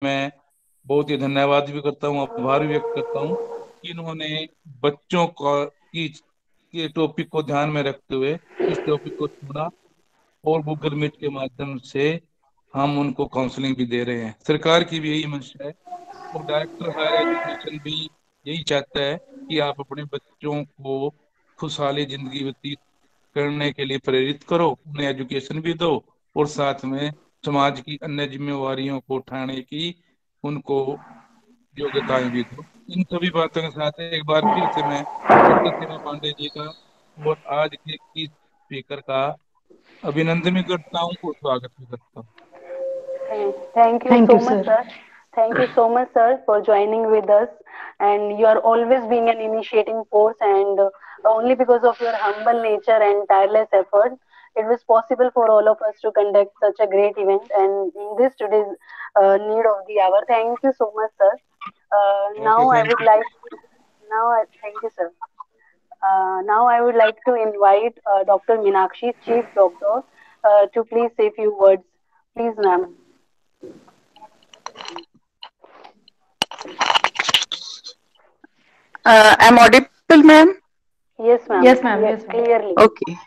मैं बहुत ही धन्यवाद भी करता हूँ, आभार भी व्यक्त करता हूँ कि इन्होंने बच्चों का की के टॉपिक को ध्यान में रखते हुए इस टॉपिक को चुना, और गूगल मीट के माध्यम से हम उनको काउंसलिंग भी दे रहे हैं। सरकार की भी यही मंशा है, और डायरेक्टर हायर एजुकेशन भी यही चाहता है कि आप अपने बच्चों को खुशहाली जिंदगी व्यतीत करने के लिए प्रेरित करो, उन्हें एजुकेशन भी दो, और साथ में समाज की अन्य जिम्मेवारियों को उठाने की उनको योग्यताएं भी दो। इन सभी बातों के साथ एक बार फिर से मैं डॉक्टर सीमा पांडे जी का और आज के की स्पीकर का अभिनंदन भी करता हूँ और स्वागत भी करता हूँ। Thank you Thank so you, much, sir. sir. Thank you so much, sir, for joining with us. And you are always being an initiating force, and only because of your humble nature and tireless effort, it was possible for all of us to conduct such a great event. And in this today's need of the hour, thank you so much, sir. Okay, Now I thank would you. like thank you, sir. Now I would like to invite Dr. Meenakshi, Chief Doctor, to please say few words. Please, ma'am. I'm audible, ma'am? Yes, ma'am. Yes, ma'am. Yes, ma'am. Clearly. Okay.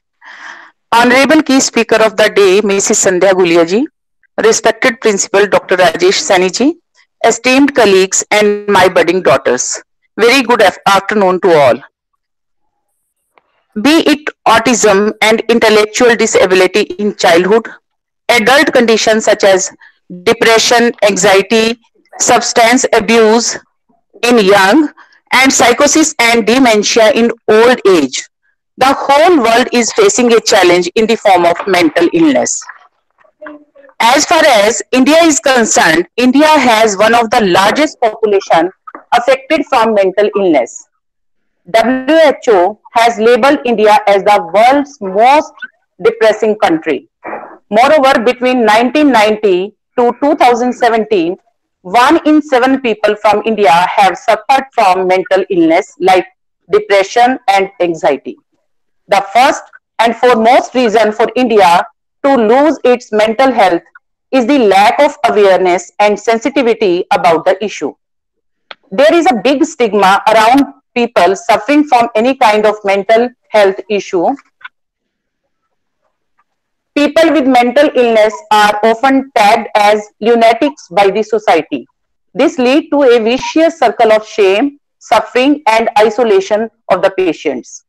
Honorable key speaker of the day, Mrs. Sandhya Gulia ji, respected principal Dr. Rajesh Sani ji, esteemed colleagues and my budding daughters. Very good afternoon to all. Be it autism and intellectual disability in childhood, adult conditions such as depression, anxiety, substance abuse in young, and psychosis and dementia in old age. The whole world is facing a challenge in the form of mental illness. As far as India is concerned, India has one of the largest population affected from mental illness. WHO has labeled India as the world's most depressing country. Moreover, between 1990 to 2017, 1 in 7 people from India have suffered from mental illness like depression and anxiety. The first and foremost reason for India to lose its mental health is the lack of awareness and sensitivity about the issue. There is a big stigma around people suffering from any kind of mental health issue. People with mental illness are often tagged as lunatics by the society. This leads to a vicious circle of shame, suffering, and isolation of the patients.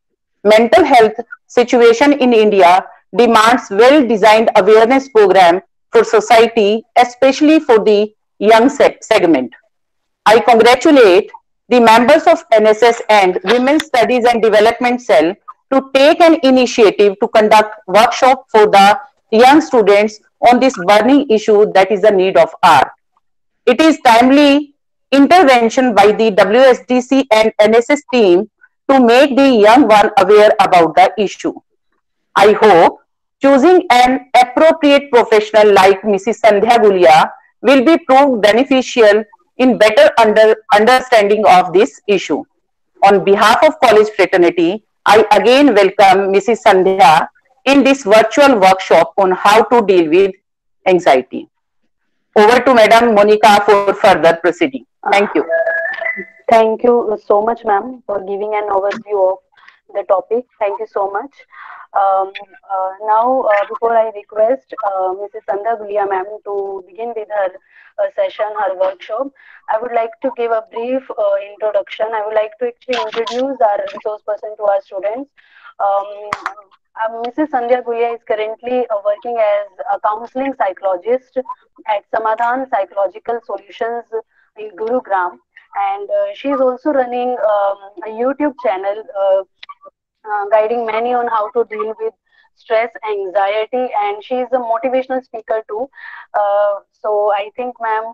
Mental health situation in India demands well-designed awareness program for society, especially for the young segment. I congratulate the members of NSS and Women's Studies and Development Cell to take an initiative to conduct workshop for the young students on this burning issue that is the need of hour. It is timely intervention by the WSDC and NSS team to make the young one aware about the issue. I hope choosing an appropriate professional like Mrs. Sandhya Gulia will be proved beneficial in better understanding of this issue. On behalf of college fraternity, I again welcome Mrs. Sandhya in this virtual workshop on how to deal with anxiety. Over to Madam Monica for further proceeding. Thank you. Thank you so much, ma'am, for giving an overview of the topic. Thank you so much. Now, before I request Mrs. Sandhya Gulia, ma'am, to begin with her session, her workshop, I would like to give a brief introduction. I would like to actually introduce our resource person to our students. Mrs. Sandhya Gulia is currently working as a counseling psychologist at Samadhan Psychological Solutions in Gurugram, and she is also running a YouTube channel guiding many on how to deal with stress, anxiety, and she is a motivational speaker too. So I think, ma'am,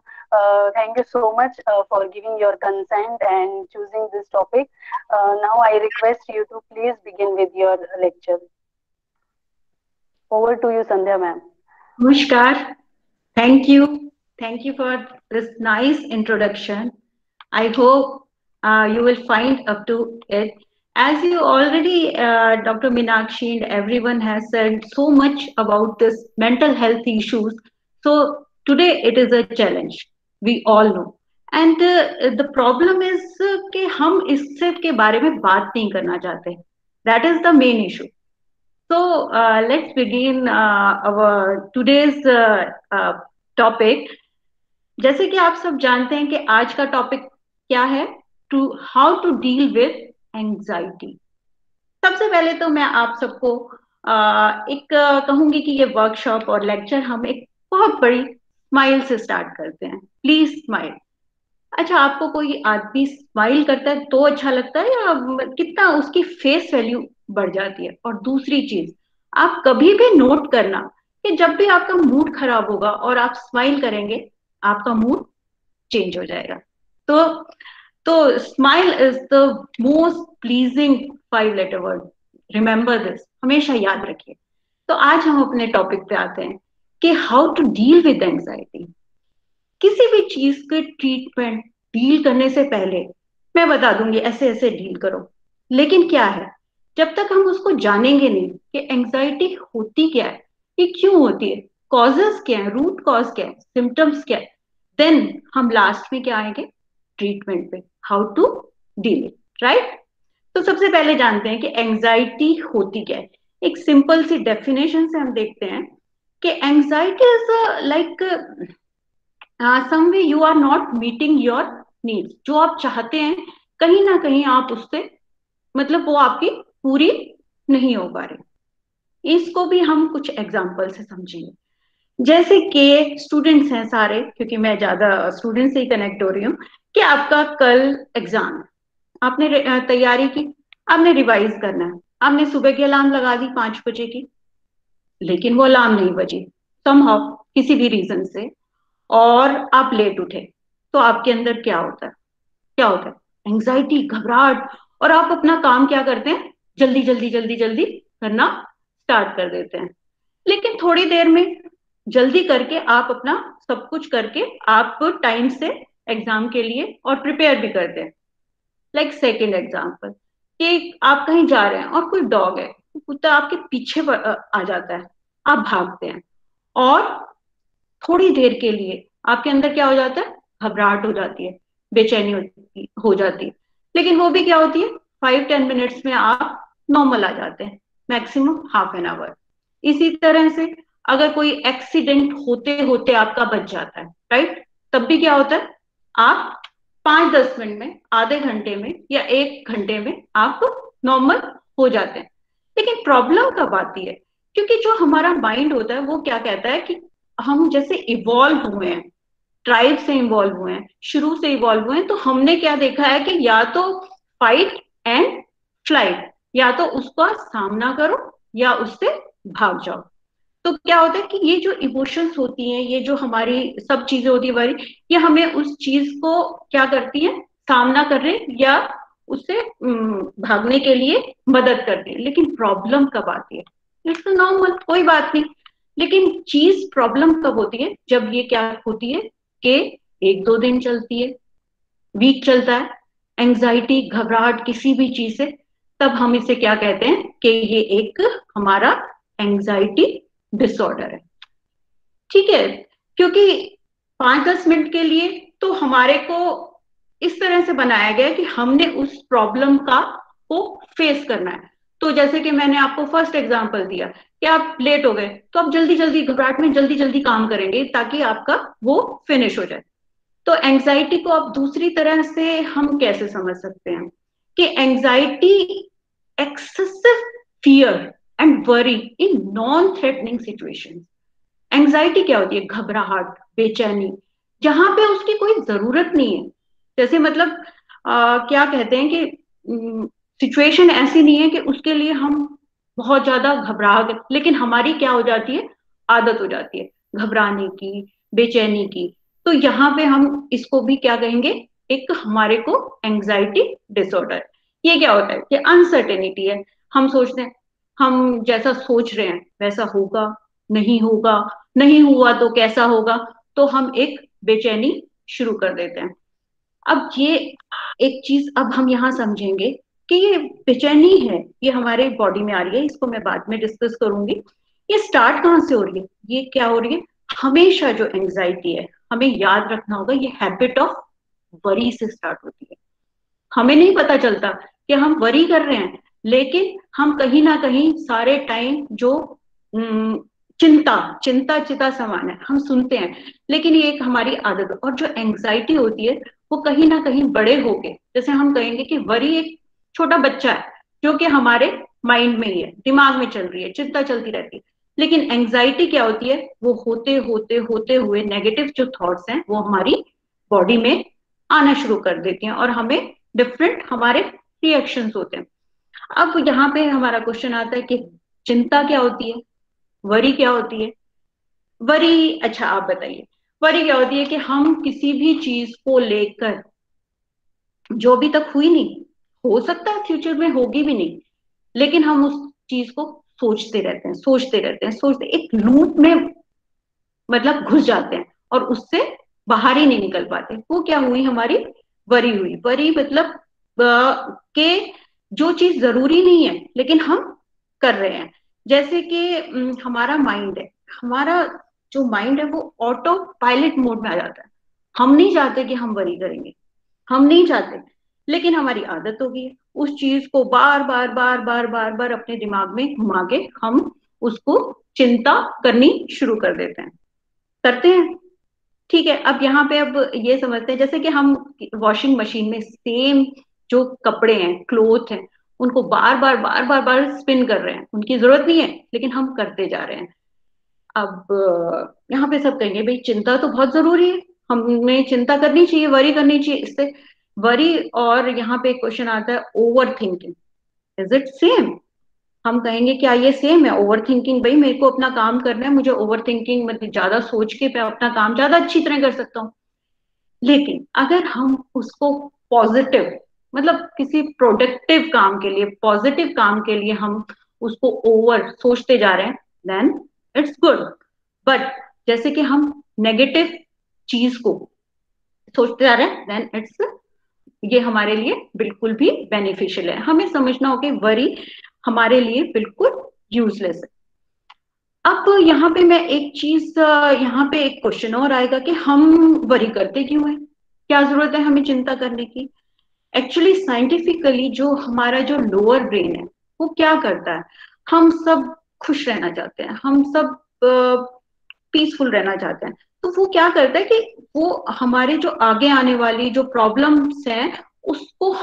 thank you so much for giving your consent and choosing this topic. Now I request you to please begin with your lecture. Over to you, Sandhya, ma'am. Namaskar. Thank you. Thank you for this nice introduction. I hope you will find up to it. As you already, Dr. Meenakshi and everyone has said so much about this mental health issues. So today it is a challenge. We all know. And the problem is कि हम इससे के बारे में बात नहीं करना चाहते, that is the main issue. So let's begin our today's topic. जैसे कि आप सब जानते हैं कि आज का टॉपिक क्या है, to how to deal with anxiety. सबसे पहले तो मैं आप सबको कहूंगी कि ये वर्कशॉप और लेक्चर हम एक बहुत बड़ी स्माइल से स्टार्ट करते हैं। Please smile. अच्छा, आपको कोई आदमी स्माइल करता है तो अच्छा लगता है, या कितना उसकी फेस वैल्यू बढ़ जाती है? और दूसरी चीज, आप कभी भी नोट करना कि जब भी आपका मूड खराब होगा और आप स्माइल करेंगे, आपका मूड चेंज हो जाएगा। तो smile is the most pleasing 5 letter word. Remember this, हमेशा याद रखिए। तो आज हम अपने टॉपिक पे आते हैं कि how to deal with anxiety. किसी भी चीज के ट्रीटमेंट डील करने से पहले मैं बता दूंगी ऐसे ऐसे डील करो, लेकिन क्या है, जब तक हम उसको जानेंगे नहीं कि एंजाइटी होती क्या है, ये क्यों होती है, कॉजेस क्या है, रूट कॉज क्या है, सिम्टम्स क्या है, देन हम लास्ट में क्या आएंगे, ट्रीटमेंट पे, how to deal it, right. तो सबसे पहले जानते हैं कि एंजाइटी होती क्या है। एक सिंपल सी डेफिनेशन से हम देखते हैं कि anxiety is like some way you are not meeting your needs. जो आप चाहते हैं कहीं ना कहीं आप उससे, मतलब वो आपकी पूरी नहीं हो पा रही। इसको भी हम कुछ एग्जांपल से समझेंगे। जैसे कि स्टूडेंट्स हैं सारे, क्योंकि मैं ज्यादा स्टूडेंट से ही कनेक्ट हो रही हूँ, कि आपका कल एग्जाम है, आपने तैयारी की, आपने रिवाइज करना है, आपने सुबह की अलार्म लगा दी 5 बजे की, लेकिन वो अलार्म नहीं बजी समहाउ किसी भी रीजन से, और आप लेट उठे, तो आपके अंदर क्या होता है, क्या होता है, एंजाइटी, घबराहट, और आप अपना काम क्या करते हैं, जल्दी जल्दी जल्दी जल्दी करना स्टार्ट कर देते हैं। लेकिन थोड़ी देर में जल्दी करके आप अपना सब कुछ करके आप टाइम से एग्जाम के लिए और प्रिपेयर भी करते हैं। लाइक सेकेंड एग्जाम्पल, कि आप कहीं जा रहे हैं और कोई डॉग है, कुत्ता आपके पीछे आ जाता है, आप भागते हैं, और थोड़ी देर के लिए आपके अंदर क्या हो जाता है, घबराहट हो जाती है, बेचैनी हो जाती है, लेकिन वो भी क्या होती है, 5-10 मिनट्स में आप नॉर्मल आ जाते हैं, मैक्सिमम हाफ एन आवर। इसी तरह से अगर कोई एक्सीडेंट होते होते आपका बच जाता है, राइट, तब भी क्या होता है, आप 5-10 मिनट में, आधे घंटे में या 1 घंटे में आप नॉर्मल हो जाते हैं। लेकिन प्रॉब्लम कब आती है, क्योंकि जो हमारा माइंड होता है वो क्या कहता है कि हम जैसे इवॉल्व हुए हैं, ट्राइब से इवॉल्व हुए हैं, शुरू से इवॉल्व हुए हैं, तो हमने क्या देखा है कि या तो फाइट एंड फ्लाइट, या तो उसका सामना करो या उससे भाग जाओ। तो क्या होता है कि ये जो इमोशंस होती हैं, ये जो हमारी सब चीजें होती है हमारी, ये हमें उस चीज को क्या करती है, सामना करने या उससे भागने के लिए मदद करती है। लेकिन प्रॉब्लम कब आती है, इट्स नॉर्मल, कोई बात नहीं, लेकिन चीज प्रॉब्लम कब होती है, जब ये क्या होती है कि 1-2 दिन चलती है, वीक चलता है, एंजाइटी, घबराहट किसी भी चीज से, तब हम इसे क्या कहते हैं कि ये एक हमारा एंजाइटी डिसऑर्डर है। ठीक है, क्योंकि 5-10 मिनट के लिए तो हमारे को इस तरह से बनाया गया कि हमने उस प्रॉब्लम का को फेस करना है। तो जैसे कि मैंने आपको फर्स्ट एग्जांपल दिया कि आप लेट हो गए, तो आप जल्दी जल्दी घबराहट में जल्दी जल्दी काम करेंगे ताकि आपका वो फिनिश हो जाए। तो एंजाइटी को आप दूसरी तरह से हम कैसे समझ सकते हैं कि anxiety excessive fear and worry in non threatening situations. Anxiety क्या होती है, घबराहट, बेचैनी, जहां पे उसकी कोई जरूरत नहीं है। जैसे मतलब क्या कहते हैं कि सिचुएशन ऐसी नहीं है कि उसके लिए हम बहुत ज्यादा घबरा गए, लेकिन हमारी क्या हो जाती है, आदत हो जाती है घबराने की, बेचैनी की। तो यहाँ पे हम इसको भी क्या कहेंगे, एक हमारे को एंजाइटी डिसऑर्डर। ये क्या होता है कि अनसर्टेनिटी है, हम सोचते हैं हम जैसा सोच रहे हैं वैसा होगा, नहीं होगा, नहीं हुआ तो कैसा होगा, तो हम एक बेचैनी शुरू कर देते हैं। अब ये एक चीज अब हम यहाँ समझेंगे कि ये बेचैनी है, ये हमारे बॉडी में आ रही है, इसको मैं बाद में डिस्कस करूंगी। ये स्टार्ट कहाँ से हो रही है, ये क्या हो रही है, हमेशा जो एंजाइटी है हमें याद रखना होगा ये हैबिट ऑफ वरी से स्टार्ट होती है। हमें नहीं पता चलता कि हम वरी कर रहे हैं, लेकिन हम कहीं ना कहीं सारे टाइम जो चिंता चिंता चिता समान है हम सुनते हैं, लेकिन ये एक हमारी आदत है। और जो एंग्जाइटी होती है वो कहीं ना कहीं बड़े होके, जैसे हम कहेंगे कि वरी एक छोटा बच्चा है जो कि हमारे माइंड में ही है, दिमाग में चल रही है, चिंता चलती रहती है। लेकिन एंग्जाइटी क्या होती है, वो होते होते होते हुए नेगेटिव जो थॉट्स हैं वो हमारी बॉडी में आना शुरू कर देती हैं और हमें डिफरेंट हमारे रिएक्शंस होते हैं। अब यहाँ पे हमारा क्वेश्चन आता है कि चिंता क्या होती है, वरी क्या होती है। वरी, अच्छा आप बताइए, वरी क्या होती है कि हम किसी भी चीज को लेकर, जो अभी तक हुई नहीं, हो सकता है फ्यूचर में होगी भी नहीं, लेकिन हम उस चीज को सोचते रहते हैं, सोचते रहते हैं, सोचते, एक लूप में मतलब घुस जाते हैं और उससे बाहर ही नहीं निकल पाते। वो क्या हुई, हमारी वरी हुई। वरी मतलब के जो चीज जरूरी नहीं है लेकिन हम कर रहे हैं। जैसे कि हमारा माइंड है, हमारा जो माइंड है वो ऑटो पायलट मोड में आ जाता है। हम नहीं चाहते कि हम वरी करेंगे, हम नहीं चाहते, लेकिन हमारी आदत हो गई है उस चीज को बार बार बार बार बार बार अपने दिमाग में घुमा के हम उसको चिंता करनी शुरू कर देते हैं, करते हैं। ठीक है, अब यहाँ पे अब ये समझते हैं, जैसे कि हम वॉशिंग मशीन में सेम जो कपड़े हैं, क्लोथ हैं, उनको बार बार बार बार बार स्पिन कर रहे हैं, उनकी जरूरत नहीं है लेकिन हम करते जा रहे हैं। अब यहाँ पे सब कहेंगे भाई चिंता तो बहुत जरूरी है, हमें चिंता करनी चाहिए, वरी करनी चाहिए। इससे वरी, और यहाँ पे क्वेश्चन आता है over thinking, is it same? हम कहेंगे क्या ये सेम है? ओवर थिंकिंग, भाई मेरे को अपना काम करना है, मुझे ओवर थिंकिंग मतलब ज्यादा सोच के मैं अपना काम ज्यादा अच्छी तरह कर सकता हूँ। लेकिन अगर हम उसको पॉजिटिव, मतलब किसी प्रोडक्टिव काम के लिए, पॉजिटिव काम के लिए हम उसको ओवर सोचते जा रहे हैं, देन इट्स गुड। बट जैसे कि हम नेगेटिव चीज को सोचते जा रहे हैं, देन इट्स, ये हमारे लिए बिल्कुल भी बेनिफिशियल है। हमें समझना होगा कि वरी हमारे लिए बिल्कुल यूजलेस है। अब यहाँ पे मैं एक चीज, यहाँ पे एक क्वेश्चन और आएगा कि हम वरी करते क्यों हैं, क्या जरूरत है हमें चिंता करने की। एक्चुअली साइंटिफिकली जो हमारा जो लोअर ब्रेन है वो क्या करता है, हम सब खुश रहना चाहते हैं, हम सब पीसफुल रहना चाहते हैं, तो वो क्या करता है कि वो हमारे जो आगे आने वाली जो प्रॉब्लम्स हैं उसको,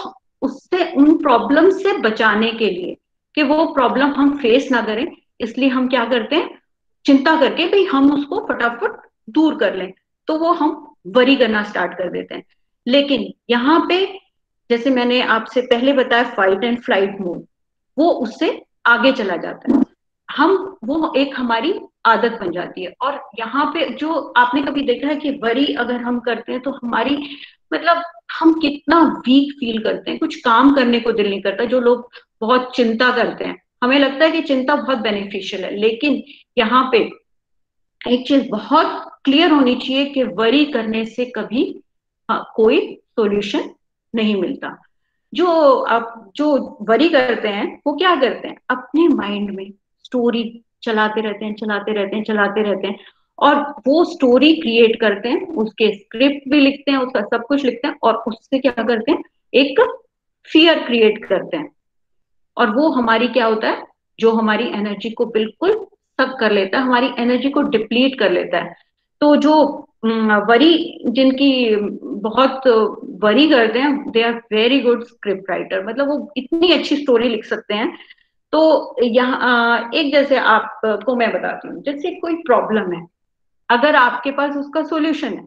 उससे उन प्रॉब्लम से बचाने के लिए, कि वो प्रॉब्लम हम फेस ना करें, इसलिए हम क्या करते हैं, चिंता करके भाई हम उसको फटाफट दूर कर लें, तो वो हम वरी करना स्टार्ट कर देते हैं। लेकिन यहाँ पे जैसे मैंने आपसे पहले बताया फाइट एंड फ्लाइट मोड, वो उससे आगे चला जाता है, हम, वो एक हमारी आदत बन जाती है। और यहाँ पे जो आपने कभी देखा है कि वरी अगर हम करते हैं तो हमारी मतलब हम कितना वीक फील करते हैं, कुछ काम करने को दिल नहीं करता। जो लोग बहुत चिंता करते हैं, हमें लगता है कि चिंता बहुत बेनिफिशियल है, लेकिन यहाँ पे एक चीज बहुत क्लियर होनी चाहिए कि वरी करने से कभी कोई सॉल्यूशन नहीं मिलता। जो आप जो वरी करते हैं वो क्या करते हैं, अपने माइंड में स्टोरी चलाते रहते हैं, चलाते रहते हैं, चलाते रहते हैं, और वो स्टोरी क्रिएट करते हैं, उसके स्क्रिप्ट भी लिखते हैं, उसका सब कुछ लिखते हैं, और उससे क्या करते हैं, एक फियर क्रिएट करते हैं। और वो हमारी क्या होता है, जो हमारी एनर्जी को बिल्कुल सक कर लेता है, हमारी एनर्जी को डिप्लीट कर लेता है। तो जो वरी, जिनकी बहुत वरी करते हैं, they are very good script writer, मतलब वो इतनी अच्छी स्टोरी लिख सकते हैं। तो यहाँ एक, जैसे आपको मैं बताती हूँ, जैसे कोई प्रॉब्लम है, अगर आपके पास उसका सॉल्यूशन है,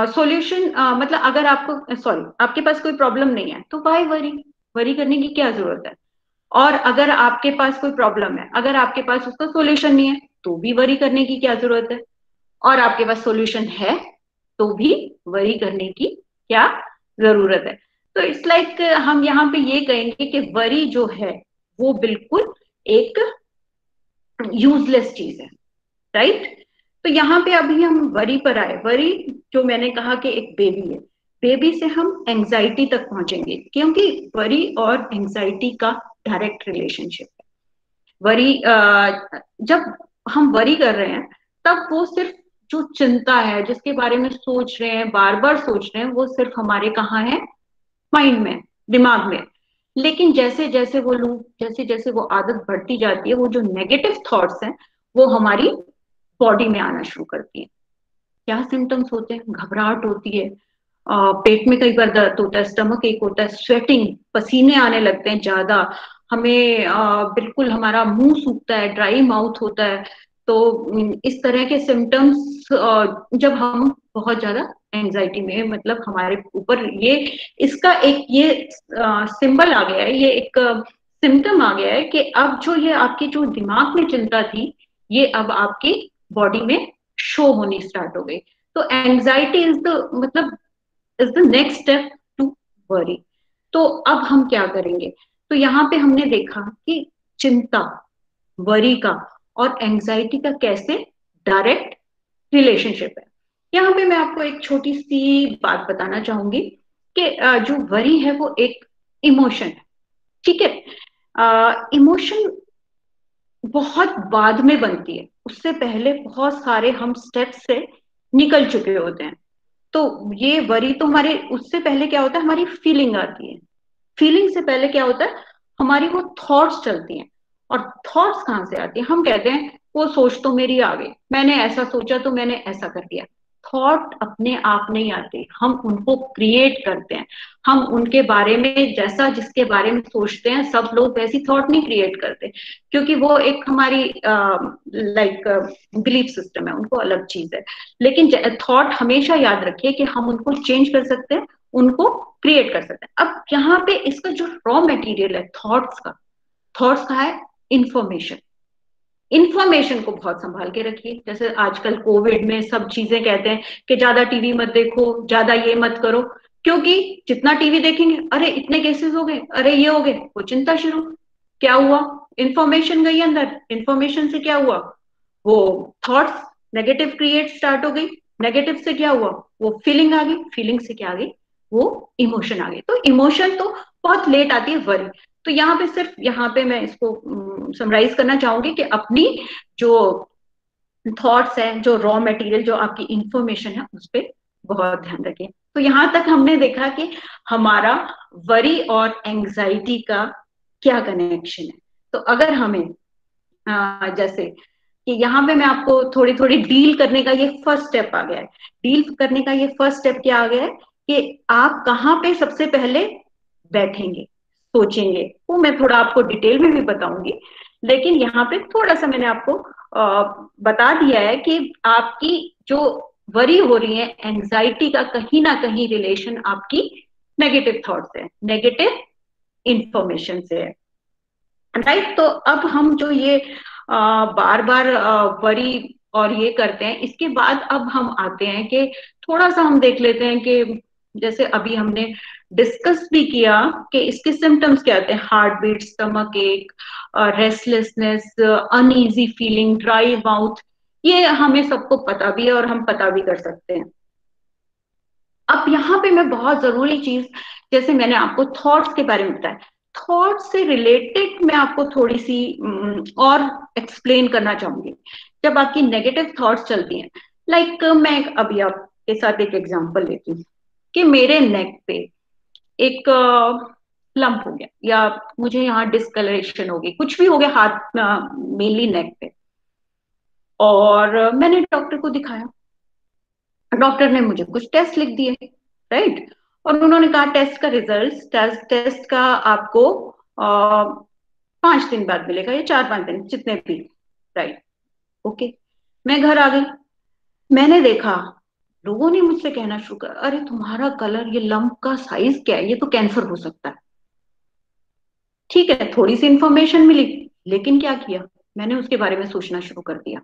सॉल्यूशन मतलब अगर आपको, सॉरी, आपके पास कोई प्रॉब्लम नहीं है तो वाई वरी, वरी करने की क्या जरूरत है। और अगर आपके पास कोई प्रॉब्लम है, अगर आपके पास उसका सॉल्यूशन नहीं है तो भी वरी करने की क्या जरूरत है। और आपके पास सॉल्यूशन है तो भी वरी करने की क्या जरूरत है। तो इट्स लाइक हम यहाँ पे ये कहेंगे कि वरी जो है वो बिल्कुल एक यूजलेस चीज है, राइट। तो यहाँ पे अभी हम वरी पर आए। वरी, जो मैंने कहा कि एक बेबी है, बेबी से हम एंजाइटी तक पहुंचेंगे, क्योंकि वरी और एंजाइटी का डायरेक्ट रिलेशनशिप है। वरी जब हम वरी कर रहे हैं तब वो सिर्फ जो चिंता है, जिसके बारे में सोच रहे हैं, बार बार सोच रहे हैं, वो सिर्फ हमारे कहाँ है, माइंड में, दिमाग में। लेकिन जैसे जैसे वो लूप, जैसे जैसे वो आदत बढ़ती जाती है, वो जो नेगेटिव थॉट्स हैं वो हमारी बॉडी में आना शुरू करती है। क्या सिम्टम्स होते हैं? घबराहट होती है, पेट में कई बार दर्द होता है, स्टमक एक होता है, स्वेटिंग, पसीने आने लगते हैं ज्यादा, हमें बिल्कुल हमारा मुंह सूखता है, ड्राई माउथ होता है। तो इस तरह के सिम्टम्स जब हम बहुत ज्यादा एंजाइटी में, मतलब हमारे ऊपर ये, इसका एक ये सिंबल आ गया है, ये एक सिम्टम आ गया है कि अब जो ये आपकी जो दिमाग में चिंता थी, ये अब आपकी बॉडी में शो होनी स्टार्ट हो गई। तो एंजाइटी इज द, मतलब is the next step to worry. तो अब हम क्या करेंगे? तो यहाँ पे हमने देखा कि चिंता, वरी का और एंजाइटी का कैसे डायरेक्ट रिलेशनशिप है। यहाँ पे मैं आपको एक छोटी सी बात बताना चाहूंगी कि जो वरी है वो एक इमोशन है, ठीक है। इमोशन बहुत बाद में बनती है, उससे पहले बहुत सारे हम स्टेप्स से निकल चुके होते हैं। तो ये वरी तो हमारे, उससे पहले क्या होता है, हमारी फीलिंग आती है। फीलिंग से पहले क्या होता है, हमारी वो थॉट्स चलती हैं। और थॉट्स कहाँ से आती है? हम कहते हैं वो सोच तो मेरी आ गई, मैंने ऐसा सोचा तो मैंने ऐसा कर दिया। थॉट अपने आप नहीं आते, हम उनको क्रिएट करते हैं। हम उनके बारे में, जैसा जिसके बारे में सोचते हैं, सब लोग वैसी थॉट नहीं क्रिएट करते, क्योंकि वो एक हमारी लाइक बिलीफ सिस्टम है, उनको अलग चीज है। लेकिन थॉट हमेशा याद रखिए कि हम उनको चेंज कर सकते हैं, उनको क्रिएट कर सकते हैं। अब यहाँ पे इसका जो रॉ मटेरियल है थॉट्स का, थॉट्स का है इंफॉर्मेशन। इंफॉर्मेशन को बहुत संभाल के रखिए। जैसे आजकल कोविड में सब चीजें कहते हैं कि ज्यादा टीवी मत देखो, ज्यादा ये मत करो, क्योंकि जितना टीवी देखेंगे, अरे इतने केसेस हो गए, अरे ये हो गए, वो चिंता शुरू। क्या हुआ? इंफॉर्मेशन गई अंदर, इंफॉर्मेशन से क्या हुआ, वो थॉट्स नेगेटिव क्रिएट स्टार्ट हो गई। नेगेटिव से क्या हुआ, वो फीलिंग आ गई, फीलिंग से क्या आ गई, वो इमोशन आ गई। तो इमोशन तो बहुत लेट आती है, वरी। तो यहाँ पे सिर्फ, यहाँ पे मैं इसको समराइज करना चाहूंगी कि अपनी जो थॉट्स हैं, जो रॉ मटेरियल, जो आपकी इंफॉर्मेशन है, उस पर बहुत ध्यान रखें। तो यहाँ तक हमने देखा कि हमारा वरी और एंजाइटी का क्या कनेक्शन है। तो अगर हमें जैसे कि यहाँ पे मैं आपको थोड़ी थोड़ी डील करने का ये फर्स्ट स्टेप आ गया है। डील करने का ये फर्स्ट स्टेप क्या आ गया है कि आप कहाँ पे सबसे पहले बैठेंगे, सोचेंगे, वो मैं थोड़ा आपको डिटेल में भी बताऊंगी। लेकिन यहाँ पे थोड़ा सा मैंने आपको बता दिया है कि आपकी जो वरी हो रही है, एंजाइटी का कहीं ना कहीं रिलेशन आपकी नेगेटिव थॉट से है, नेगेटिव इंफॉर्मेशन से है, राइट। तो अब हम जो ये बार बार वरी और ये करते हैं, इसके बाद अब हम आते हैं कि थोड़ा सा हम देख लेते हैं कि जैसे अभी हमने डिस्कस भी किया कि इसके सिम्टम्स क्या आते हैं, हार्ट बीट, स्टमक एक, restlessness, uneasy feeling, dry mouth, ये हमें सबको पता भी है और हम पता भी कर सकते हैं। अब यहाँ पे मैं बहुत जरूरी चीज, जैसे मैंने आपको थॉट्स के बारे में बताया, थॉट्स से रिलेटेड मैं आपको थोड़ी सी और एक्सप्लेन करना चाहूंगी। जब आपकी नेगेटिव थॉट्स चलती हैं, लाइक मैं अभी आपके साथ एक एग्जांपल लेती हूँ कि मेरे नेक पे एक लंप हो गया, या मुझे यहाँ डिस्कलरेशन हो गई, कुछ भी हो गया हाथ, मेनली नेक पे, और मैंने डॉक्टर को दिखाया। डॉक्टर ने मुझे कुछ टेस्ट लिख दिए, राइट, और उन्होंने कहा टेस्ट का रिजल्ट, टेस्ट का आपको 5 दिन बाद मिलेगा, या 4-5 दिन, जितने भी, राइट। ओके, मैं घर आ गई, मैंने देखा, लोगों ने मुझसे कहना शुरू कर, अरे तुम्हारा कलर, ये लंप का साइज क्या है, ये तो कैंसर हो सकता है। ठीक है, थोड़ी सी इंफॉर्मेशन मिली, लेकिन क्या किया, मैंने उसके बारे में सोचना शुरू कर दिया।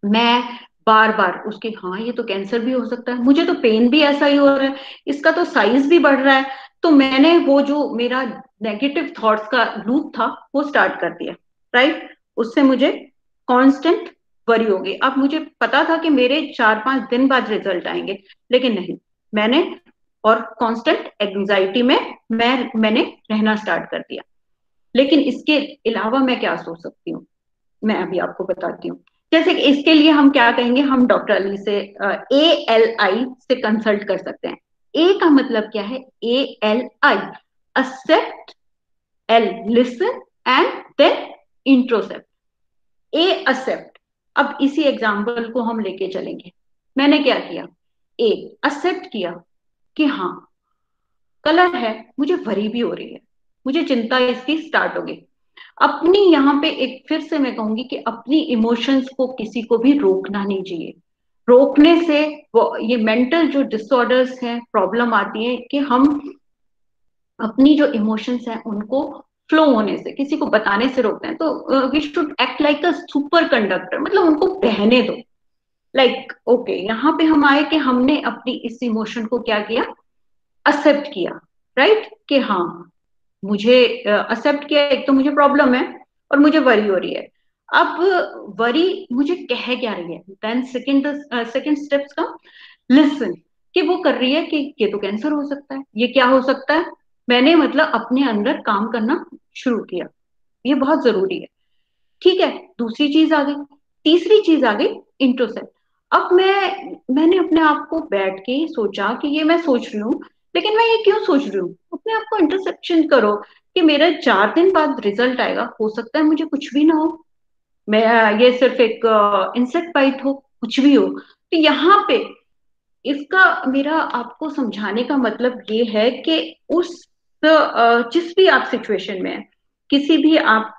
मैं बार बार उसके, हाँ ये तो कैंसर भी हो सकता है, मुझे तो पेन भी ऐसा ही हो रहा है, इसका तो साइज भी बढ़ रहा है। तो मैंने वो जो मेरा नेगेटिव थॉट्स का लूप था वो स्टार्ट कर दिया, राइट। उससे मुझे कांस्टेंट वरी हो गई। अब मुझे पता था कि मेरे 4-5 दिन बाद रिजल्ट आएंगे, लेकिन नहीं, मैंने और कांस्टेंट एंजाइटी में मैंने रहना स्टार्ट कर दिया। लेकिन इसके अलावा मैं क्या सोच सकती हूँ, मैं अभी आपको बताती हूँ। जैसे कि इसके लिए हम क्या कहेंगे, हम डॉक्टर अली से ALI से कंसल्ट कर सकते हैं। ए का मतलब क्या है, ALI, accept, L listen and then introspect. A accept, अब इसी एग्जाम्पल को हम लेके चलेंगे। मैंने क्या किया, ए एक्सेप्ट किया कि हाँ कलर है, मुझे वरी भी हो रही है, मुझे चिंता इसकी स्टार्ट हो गई। अपनी यहाँ पे एक फिर से मैं कहूंगी कि अपनी इमोशंस को किसी को भी रोकना नहीं चाहिए। रोकने से वो ये मेंटल जो डिसऑर्डर्स हैं, प्रॉब्लम आती है कि हम अपनी जो इमोशंस हैं उनको फ्लो होने से, किसी को बताने से रोकते हैं। तो we should act like a super conductor, मतलब उनको बहने दो। लाइक ओके, यहाँ पे हम आए कि हमने अपनी इस इमोशन को क्या किया, एक्सेप्ट किया, राइट, कि हाँ मुझे एक्सेप्ट किया, एक तो मुझे प्रॉब्लम है और मुझे वरी हो रही है। अब वरी मुझे कह क्या रही है, देन सेकंड स्टेप्स का लिसन, कि वो कर रही है कि ये तो कैंसर हो सकता है, ये क्या हो सकता है। मैंने मतलब अपने अंदर काम करना शुरू किया, ये बहुत जरूरी है। ठीक है, दूसरी चीज आ गई, तीसरी चीज आ गई इंट्रोसेप्ट। अब मैंने अपने आप को बैठ के सोचा कि ये मैं सोच रही हूँ, लेकिन मैं ये क्यों सोच रही हूँ। अपने आप को इंटरसेप्शन करो कि मेरा 4 दिन बाद रिजल्ट आएगा, हो सकता है मुझे कुछ भी ना हो, मैं ये सिर्फ एक इंसेक्ट बाइट हो, कुछ भी हो। तो यहाँ पे इसका मेरा आपको समझाने का मतलब ये है कि उस जिस भी आप सिचुएशन में हैं, किसी भी आप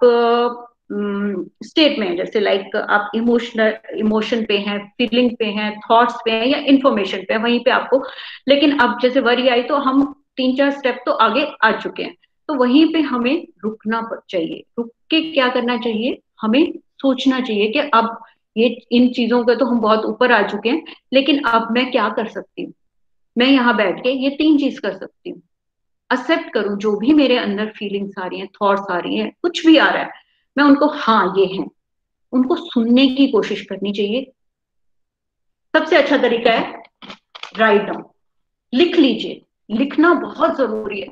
स्टेट में हैं, जैसे लाइक आप इमोशन पे हैं, फीलिंग पे हैं, थॉट्स पे हैं या इंफॉर्मेशन पे हैं, वहीं पे आपको, लेकिन अब जैसे वरी आई तो हम 3-4 स्टेप तो आगे आ चुके हैं। तो वहीं पे हमें रुकना चाहिए, रुक के क्या करना चाहिए, हमें सोचना चाहिए कि अब ये इन चीजों के तो हम बहुत ऊपर आ चुके हैं, लेकिन अब मैं क्या कर सकती हूँ। मैं यहाँ बैठ के ये 3 चीज कर सकती हूँ, एक्सेप्ट करूं जो भी मेरे अंदर फीलिंग्स आ रही हैं, थॉट्स आ रही हैं, कुछ भी आ रहा है, मैं उनको हाँ ये हैं, उनको सुनने की कोशिश करनी चाहिए। सबसे अच्छा तरीका है राइट डाउन, लिख लीजिए, लिखना बहुत जरूरी है।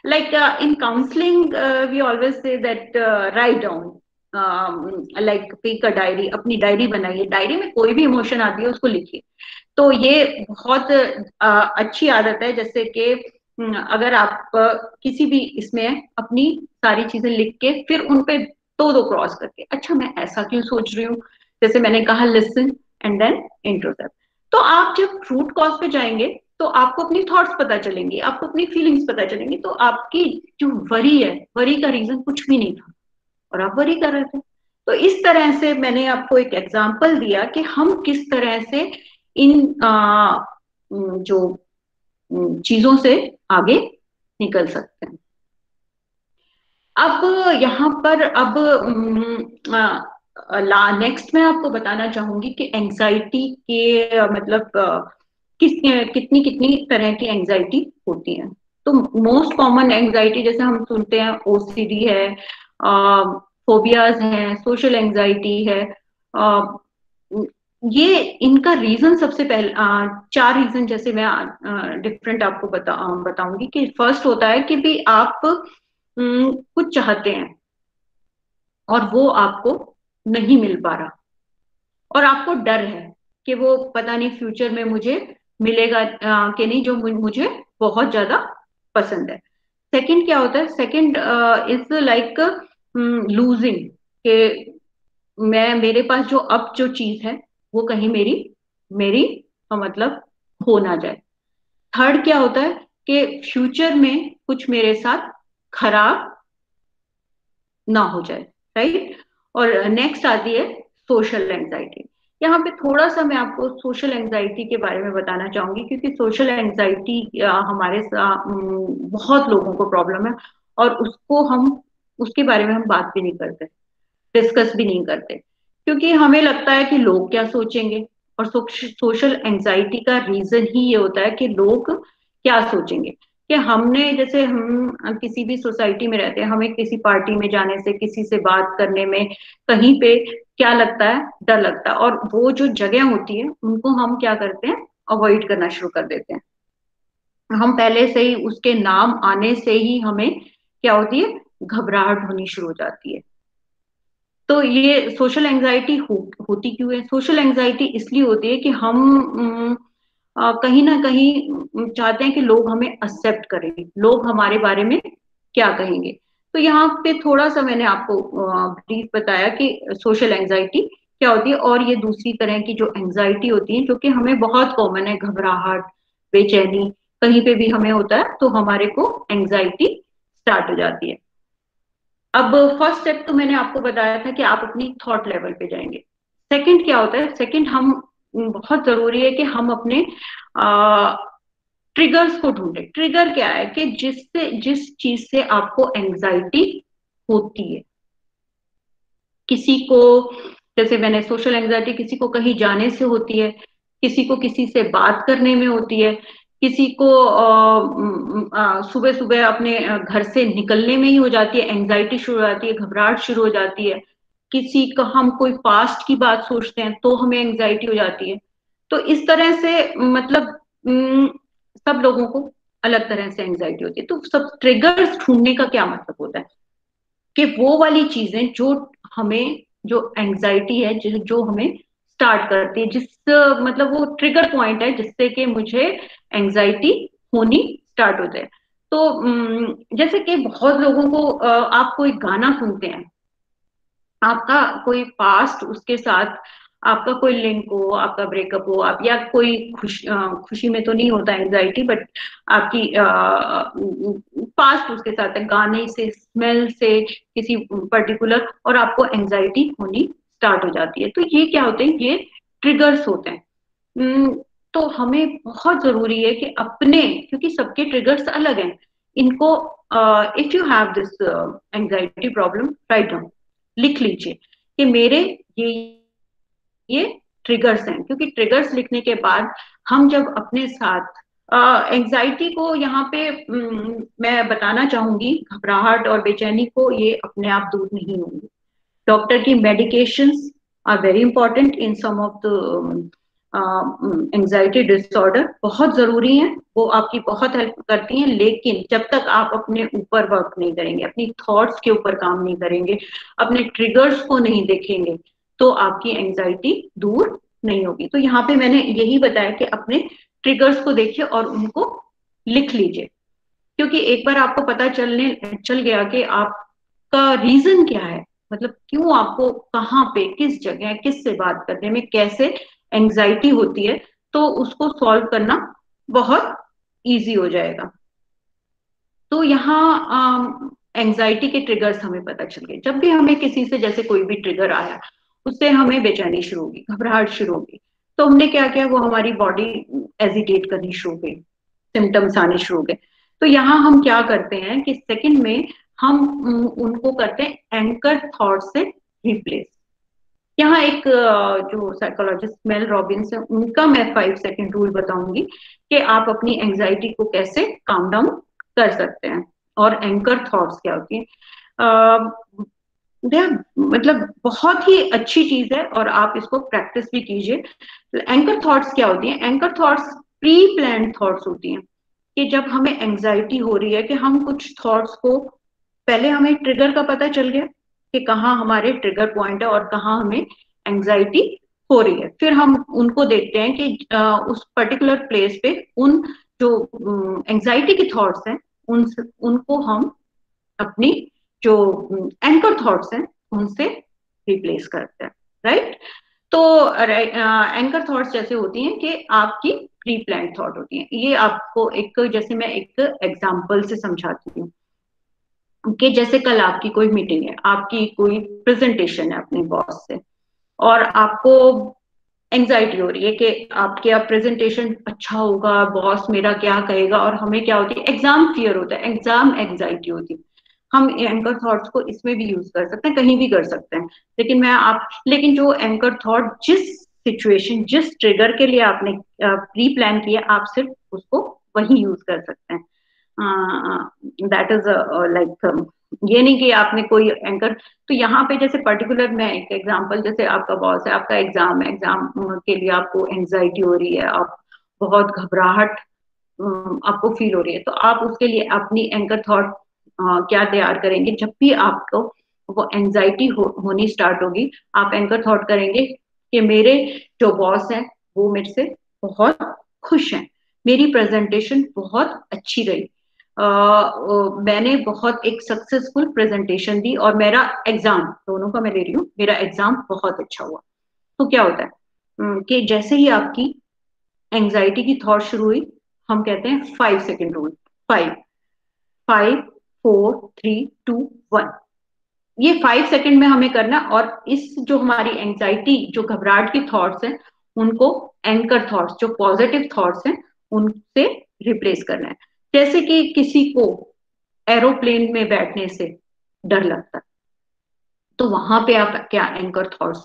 Like in counselling we always say that write down, like pick a diary, अपनी डायरी बनाइए, डायरी में कोई भी इमोशन आती है उसको लिखिए। तो ये बहुत अच्छी आदत है। जैसे कि अगर आप किसी भी इसमें अपनी सारी चीजें लिख के फिर उन पे दो क्रॉस करके, अच्छा मैं ऐसा क्यों सोच रही हूँ, जैसे मैंने कहा लिसन एंड देन इंट्रोसेप्ट। तो आप जब रूट कॉज पे जाएंगे तो आपको अपनी थॉट्स पता चलेंगी, आपको अपनी फीलिंग्स पता चलेंगी, तो आपकी जो वरी है, वरी का रीजन कुछ भी नहीं था और आप वरी कर रहे थे। तो इस तरह से मैंने आपको एक एग्जाम्पल दिया कि हम किस तरह से इन जो चीजों से आगे निकल सकते हैं। अब यहाँ पर अब नेक्स्ट मैं आपको बताना चाहूंगी कि एंजाइटी के मतलब कितनी कितनी तरह की एंजाइटी होती है। तो मोस्ट कॉमन एंजाइटी जैसे हम सुनते हैं OCD है, फोबियाज हैं, सोशल एंजाइटी है। ये इनका रीजन सबसे पहले 4 रीजन जैसे मैं डिफरेंट आपको बताऊंगी कि फर्स्ट होता है कि भी आप कुछ चाहते हैं और वो आपको नहीं मिल पा रहा और आपको डर है कि वो पता नहीं फ्यूचर में मुझे मिलेगा कि नहीं, जो मुझे बहुत ज्यादा पसंद है। सेकंड क्या होता है, सेकंड इज लाइक लूजिंग, कि मैं मेरे पास जो अब जो चीज है वो कहीं मेरी मेरी मतलब हो ना जाए। थर्ड क्या होता है कि फ्यूचर में कुछ मेरे साथ खराब ना हो जाए, राइट। और नेक्स्ट आती है सोशल एंजाइटी। यहाँ पे थोड़ा सा मैं आपको सोशल एंजाइटी के बारे में बताना चाहूंगी, क्योंकि सोशल एंजाइटी हमारे बहुत लोगों को प्रॉब्लम है और उसके बारे में हम बात भी नहीं करते, डिस्कस भी नहीं करते, क्योंकि हमें लगता है कि लोग क्या सोचेंगे। और सोशल एंजाइटी का रीजन ही ये होता है कि लोग क्या सोचेंगे, कि हमने जैसे हम किसी भी सोसाइटी में रहते हैं, हमें किसी पार्टी में जाने से, किसी से बात करने में, कहीं पे क्या लगता है, डर लगता है, और वो जो जगह होती है उनको हम क्या करते हैं, अवॉइड करना शुरू कर देते हैं। हम पहले से ही उसके नाम आने से ही हमें क्या होती है, घबराहट होनी शुरू हो जाती है। तो ये सोशल एंजाइटी होती क्यों है? सोशल एंजाइटी इसलिए होती है कि हम कहीं ना कहीं चाहते हैं कि लोग हमें एक्सेप्ट करें, लोग हमारे बारे में क्या कहेंगे। तो यहाँ पे थोड़ा सा मैंने आपको ब्रीफ बताया कि सोशल एंजाइटी क्या होती है, और ये दूसरी तरह की जो एंजाइटी होती है जो कि हमें बहुत कॉमन है, घबराहट, बेचैनी, कहीं पे भी हमें होता है तो हमारे को एंजाइटी स्टार्ट हो जाती है। अब फर्स्ट स्टेप तो मैंने आपको बताया था कि आप अपनी थॉट लेवल पे जाएंगे। सेकंड क्या होता है? सेकंड हम बहुत जरूरी है कि हम अपने ट्रिगर्स को ढूंढे। ट्रिगर क्या है? कि जिस चीज से आपको एंजाइटी होती है। किसी को, जैसे मैंने सोशल एंजाइटी किसी को कहीं जाने से होती है, किसी को किसी से बात करने में होती है, किसी को सुबह सुबह अपने घर से निकलने में ही हो जाती है, एंजाइटी शुरू हो जाती है, घबराहट शुरू हो जाती है। किसी का हम कोई पास्ट की बात सोचते हैं तो हमें एंजाइटी हो जाती है। तो इस तरह से मतलब सब लोगों को अलग तरह से एंजाइटी होती है। तो सब ट्रिगर्स ढूंढने का क्या मतलब होता है? कि वो वाली चीजें जो हमें, जो एंजाइटी है जो हमें स्टार्ट करती है, जिस मतलब वो ट्रिगर पॉइंट है जिससे कि मुझे एंजाइटी होनी स्टार्ट हो जाए। तो जैसे कि बहुत लोगों को आप कोई गाना सुनते हैं, आपका कोई पास्ट उसके साथ आपका कोई लिंक हो, आपका ब्रेकअप हो, आप या कोई खुशी में तो नहीं होता एंजाइटी, बट आपकी पास्ट उसके साथ है, गाने से, स्मेल से, किसी पर्टिकुलर, और आपको एंजाइटी होनी स्टार्ट हो जाती है। तो ये क्या होते हैं? ये ट्रिगर्स होते हैं। तो हमें बहुत जरूरी है कि अपने, क्योंकि सबके ट्रिगर्स अलग हैं, इनको if you have this anxiety problem, write down, लिख लीजिए कि मेरे ये ये ट्रिगर्स हैं। क्योंकि ट्रिगर्स लिखने के बाद हम जब अपने साथ एंजाइटी को, यहाँ पे मैं बताना चाहूंगी, घबराहट और बेचैनी को ये अपने आप दूर नहीं होंगे। डॉक्टर की medications are very important in some of the anxiety disorder, बहुत जरूरी है, वो आपकी बहुत हेल्प करती हैं। लेकिन जब तक आप अपने ऊपर वर्क नहीं करेंगे, अपनी थॉट्स के ऊपर काम नहीं करेंगे, अपने ट्रिगर्स को नहीं देखेंगे, तो आपकी एंजाइटी दूर नहीं होगी। तो यहाँ पे मैंने यही बताया कि अपने ट्रिगर्स को देखिए और उनको लिख लीजिए। क्योंकि एक बार आपको पता चल गया कि आपका रीजन क्या है, मतलब क्यों आपको, कहाँ पे, किस जगह, किस से बात करने में, कैसे एंजाइटी होती है, तो उसको सॉल्व करना बहुत इजी हो जाएगा। तो यहाँ एंजाइटी के ट्रिगर्स हमें पता चल गए। जब भी हमें किसी से, जैसे कोई भी ट्रिगर आया, उससे हमें बेचैनी शुरू होगी, घबराहट शुरू होगी, तो हमने क्या किया? वो हमारी बॉडी एजिटेट करनी शुरू हो गई, सिम्टम्स आने शुरू हो गए। तो यहाँ हम क्या करते हैं कि सेकंड में हम उनको करते हैं एंकर थॉट से रिप्लेस। यहाँ एक जो साइकोलॉजिस्ट मेल रॉबिन्स है, उनका मैं 5 सेकंड रूल बताऊंगी कि आप अपनी एंजाइटी को कैसे काम डाउन कर सकते हैं, और एंकर थॉट्स क्या होती है। मतलब बहुत ही अच्छी चीज है और आप इसको प्रैक्टिस भी कीजिए। एंकर थॉट्स क्या होती हैं? Anchor thoughts pre plan thoughts होती हैं, कि जब हमें एंजाइटी हो रही है, कि हम कुछ थॉट्स को, पहले हमें ट्रिगर का पता चल गया कि कहाँ हमारे ट्रिगर पॉइंट है और कहाँ हमें एंजाइटी हो रही है, फिर हम उनको देखते हैं कि उस पर्टिकुलर प्लेस पे उन जो एंजाइटी के थॉट्स हैं, उनको हम अपनी जो एंकर थॉट्स हैं उनसे रिप्लेस करते हैं, राइट। तो एंकर थॉट्स जैसे होती हैं कि आपकी प्री प्लान थॉट होती हैं। ये आपको एक, जैसे मैं एक एग्जांपल से समझाती हूँ कि जैसे कल आपकी कोई मीटिंग है, आपकी कोई प्रेजेंटेशन है अपने बॉस से, और आपको एंजाइटी हो रही है कि आपके अब प्रेजेंटेशन अच्छा होगा, बॉस मेरा क्या कहेगा, और हमें क्या होती है? एग्जाम फियर होता है, एग्जाम एंजाइटी होती है। हम एंकर थॉट्स को इसमें भी यूज कर सकते हैं, कहीं भी कर सकते हैं। लेकिन जो एंकर थॉट जिस सिचुएशन, जिस ट्रिगर के लिए आपने प्री प्लान किया, आप सिर्फ उसको वही यूज कर सकते हैं। दैट इज लाइक, ये नहीं कि आपने कोई एंकर, तो यहाँ पे जैसे पर्टिकुलर मैं एक एग्जांपल, जैसे आपका बॉस है, आपका एग्जाम है, एग्जाम के लिए आपको एंजाइटी हो रही है, आप बहुत घबराहट आपको फील हो रही है, तो आप उसके लिए अपनी एंकर थॉट क्या तैयार करेंगे? जब भी आपको वो एंजाइटी होनी स्टार्ट होगी। आप एंकर थॉट करेंगे कि मेरे जो बॉस है वो मेरे से बहुत खुश हैं, मेरी प्रेजेंटेशन बहुत अच्छी रही, मैंने बहुत एक सक्सेसफुल प्रेजेंटेशन दी और मेरा एग्जाम, दोनों का मैं ले रही हूँ, मेरा एग्जाम बहुत अच्छा हुआ। तो क्या होता है कि जैसे ही आपकी एंजाइटी की थॉट शुरू हुई, हम कहते हैं 5 सेकेंड रूल, 5, 5, 4, 3, 2, 1, ये 5 सेकेंड में हमें करना। और इस जो हमारी एंजाइटी, जो घबराहट की थॉट्स हैं, उनको एंकर थॉट्स, जो पॉजिटिव थॉट्स हैं, उनसे रिप्लेस करना है। जैसे कि किसी को एरोप्लेन में बैठने से डर लगता है, तो वहां पे आप क्या एंकर थॉट्स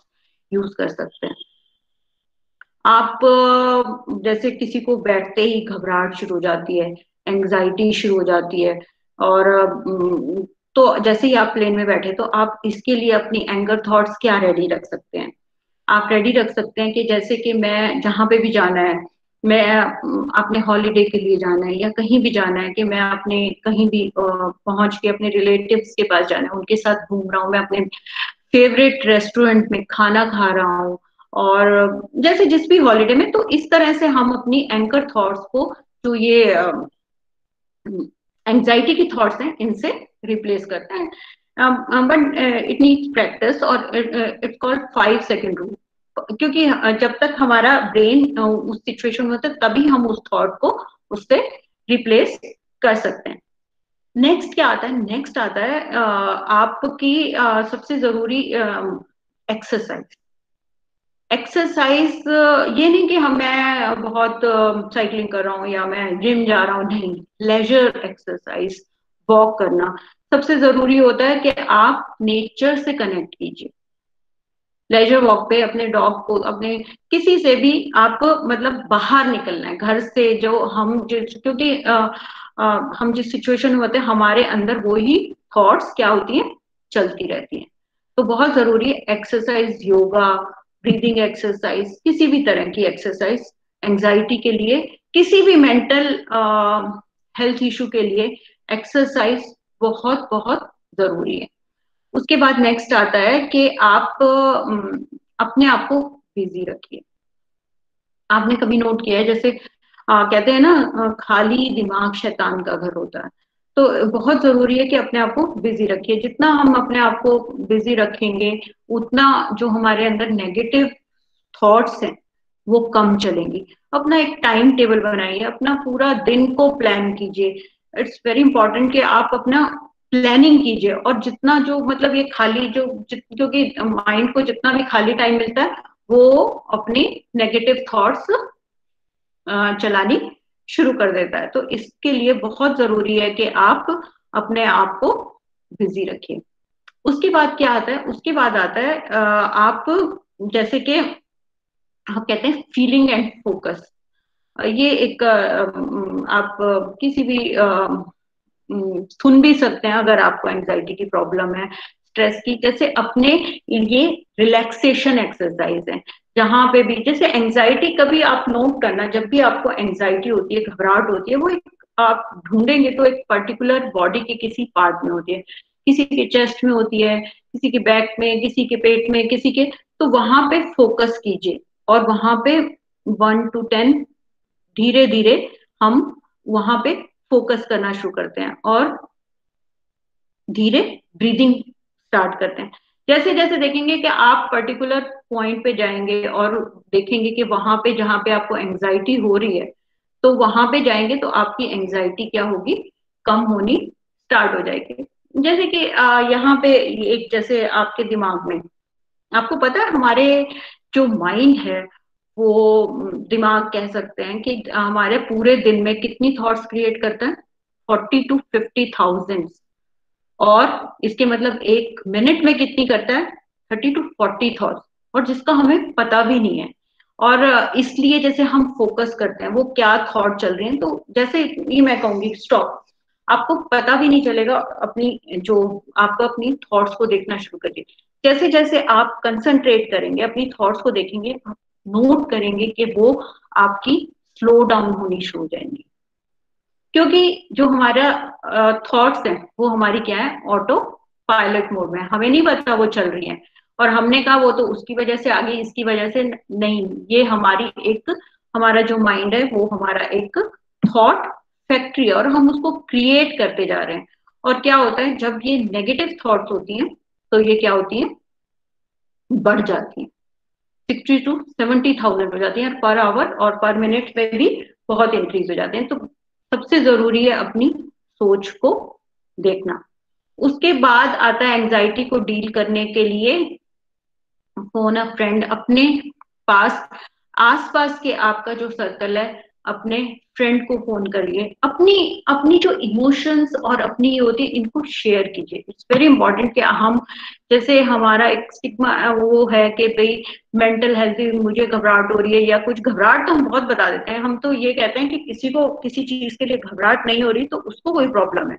यूज कर सकते हैं। आप जैसे किसी को बैठते ही घबराहट शुरू हो जाती है, एंग्जाइटी शुरू हो जाती है, और तो जैसे ही आप प्लेन में बैठे, तो आप इसके लिए अपनी एंगर थॉट्स क्या रेडी रख सकते हैं। आप रेडी रख सकते हैं कि जैसे कि मैं जहां पे भी जाना है, मैं अपने हॉलीडे के लिए जाना है या कहीं भी जाना है, कि मैं अपने कहीं भी पहुंच के अपने रिलेटिव्स के पास जाना है, उनके साथ घूम रहा हूँ, मैं अपने फेवरेट रेस्टोरेंट में खाना खा रहा हूँ, और जैसे जिस भी हॉलीडे में, तो इस तरह से हम अपनी एंकर थॉट्स को, जो ये एंजाइटी की थॉट्स हैं, इनसे रिप्लेस करते हैं। बट इट नीड्स प्रैक्टिस, और इट्स कॉल्ड 5 सेकेंड रूल, क्योंकि जब तक हमारा ब्रेन उस सिचुएशन में होता है, तभी हम उस थॉट को उससे रिप्लेस कर सकते हैं। नेक्स्ट क्या आता है, नेक्स्ट आता है आपकी सबसे जरूरी एक्सरसाइज। एक्सरसाइज ये नहीं कि मैं बहुत साइकिलिंग कर रहा हूँ या मैं जिम जा रहा हूँ, नहीं, लेजर एक्सरसाइज, वॉक करना सबसे जरूरी होता है, कि आप नेचर से कनेक्ट कीजिए। लेजर वॉक पे अपने डॉग को, अपने किसी से भी आप मतलब बाहर निकलना है घर से, जो हम क्योंकि हम जिस सिचुएशन में होते हैं, हमारे अंदर वो ही थॉट्स क्या होती हैं, चलती रहती हैं। तो बहुत जरूरी है एक्सरसाइज, योगा, ब्रीदिंग एक्सरसाइज, किसी भी तरह की एक्सरसाइज एंजाइटी के लिए, किसी भी मेंटल हेल्थ इशू के लिए एक्सरसाइज बहुत बहुत जरूरी है। उसके बाद नेक्स्ट आता है कि आप अपने आप को बिजी रखिए। आपने कभी नोट किया है, जैसे कहते हैं ना, खाली दिमाग शैतान का घर होता है। तो बहुत जरूरी है कि अपने आप को बिजी रखिए। जितना हम अपने आप को बिजी रखेंगे, उतना जो हमारे अंदर नेगेटिव थॉट्स हैं वो कम चलेंगी। अपना एक टाइम टेबल बनाइए, अपना पूरा दिन को प्लान कीजिए। इट्स वेरी इंपॉर्टेंट कि आप अपना प्लानिंग कीजिए, और जितना जो मतलब ये खाली क्योंकि माइंड को जितना भी खाली टाइम मिलता है, वो अपनी नेगेटिव थॉट्स चलानी शुरू कर देता है। तो इसके लिए बहुत जरूरी है कि आप अपने आप को बिजी रखिए। उसके बाद क्या आता है, उसके बाद आता है आप जैसे कि आप कहते हैं फीलिंग एंड फोकस। ये एक आप किसी भी सुन भी सकते हैं, अगर आपको एंजाइटी की प्रॉब्लम है, स्ट्रेस की, जैसे अपने ये रिलैक्सेशन एक्सरसाइज है। जहां पे भी जैसे एंजाइटी, कभी आप नोट करना, जब भी आपको एंजाइटी होती है, घबराहट होती है, वो आप ढूंढेंगे तो एक पर्टिकुलर बॉडी के किसी पार्ट में होती है। किसी के चेस्ट में होती है, किसी के बैक में, किसी के पेट में, किसी के, तो वहां पे फोकस कीजिए, और वहां पे 1 to 10 धीरे धीरे हम वहां पे फोकस करना शुरू करते हैं, और धीरे ब्रीदिंग स्टार्ट करते हैं। जैसे जैसे देखेंगे कि आप पर्टिकुलर पॉइंट पे जाएंगे, और देखेंगे कि वहां पे जहां पे आपको एंजाइटी हो रही है, तो वहां पे जाएंगे तो आपकी एंजाइटी क्या होगी, कम होनी स्टार्ट हो जाएगी। जैसे कि यहाँ पे एक, जैसे आपके दिमाग में, आपको पता है हमारे जो माइंड है, वो दिमाग कह सकते हैं कि हमारे पूरे दिन में कितनी थॉट्स क्रिएट करता है, 40 to 50,000। और इसके मतलब 1 मिनट में कितनी करता है, 30 to 40 थॉट्स, और जिसका हमें पता भी नहीं है। और इसलिए जैसे हम फोकस करते हैं वो क्या थॉट चल रही हैं, तो जैसे ये मैं कहूंगी स्टॉप, आपको पता भी नहीं चलेगा, अपनी जो आपको अपनी थॉट्स को देखना शुरू करिए। जैसे जैसे आप कंसंट्रेट करेंगे, अपनी थॉट्स को देखेंगे, नोट करेंगे कि वो आपकी स्लो डाउन होनी शुरू हो जाएंगी। क्योंकि जो हमारा थॉट्स हैं वो हमारी क्या है, ऑटो पायलट मोड में, हमें नहीं पता वो चल रही है, और हमने कहा वो तो उसकी वजह से आ गई, इसकी वजह से नहीं। ये हमारी एक, हमारा जो माइंड है वो हमारा एक थॉट फैक्ट्री है, और हम उसको क्रिएट करते जा रहे हैं। और क्या होता है, जब ये नेगेटिव थॉट्स होती हैं तो ये क्या होती है, बढ़ जाती है, 60 to 70,000 हो जाती हैं पर आवर, और पर मिनट में भी बहुत इंक्रीज हो जाते हैं। तो सबसे जरूरी है अपनी सोच को देखना। उसके बाद आता है एंजाइटी को डील करने के लिए फोन अ फ्रेंड। अपने पास, आसपास के आपका जो सर्कल है, अपने फ्रेंड को फोन करिए, अपनी अपनी जो इमोशंस और अपनी ये होती है इनको शेयर कीजिए। इट्स वेरी इंपॉर्टेंट कि हम, जैसे हमारा एक स्टिग्मा वो है कि भाई मेंटल हेल्थ, मुझे घबराहट हो रही है या कुछ, घबराहट तो हम बहुत बता देते हैं, हम तो ये कहते हैं कि किसी को किसी चीज के लिए घबराहट नहीं हो रही तो उसको कोई प्रॉब्लम है।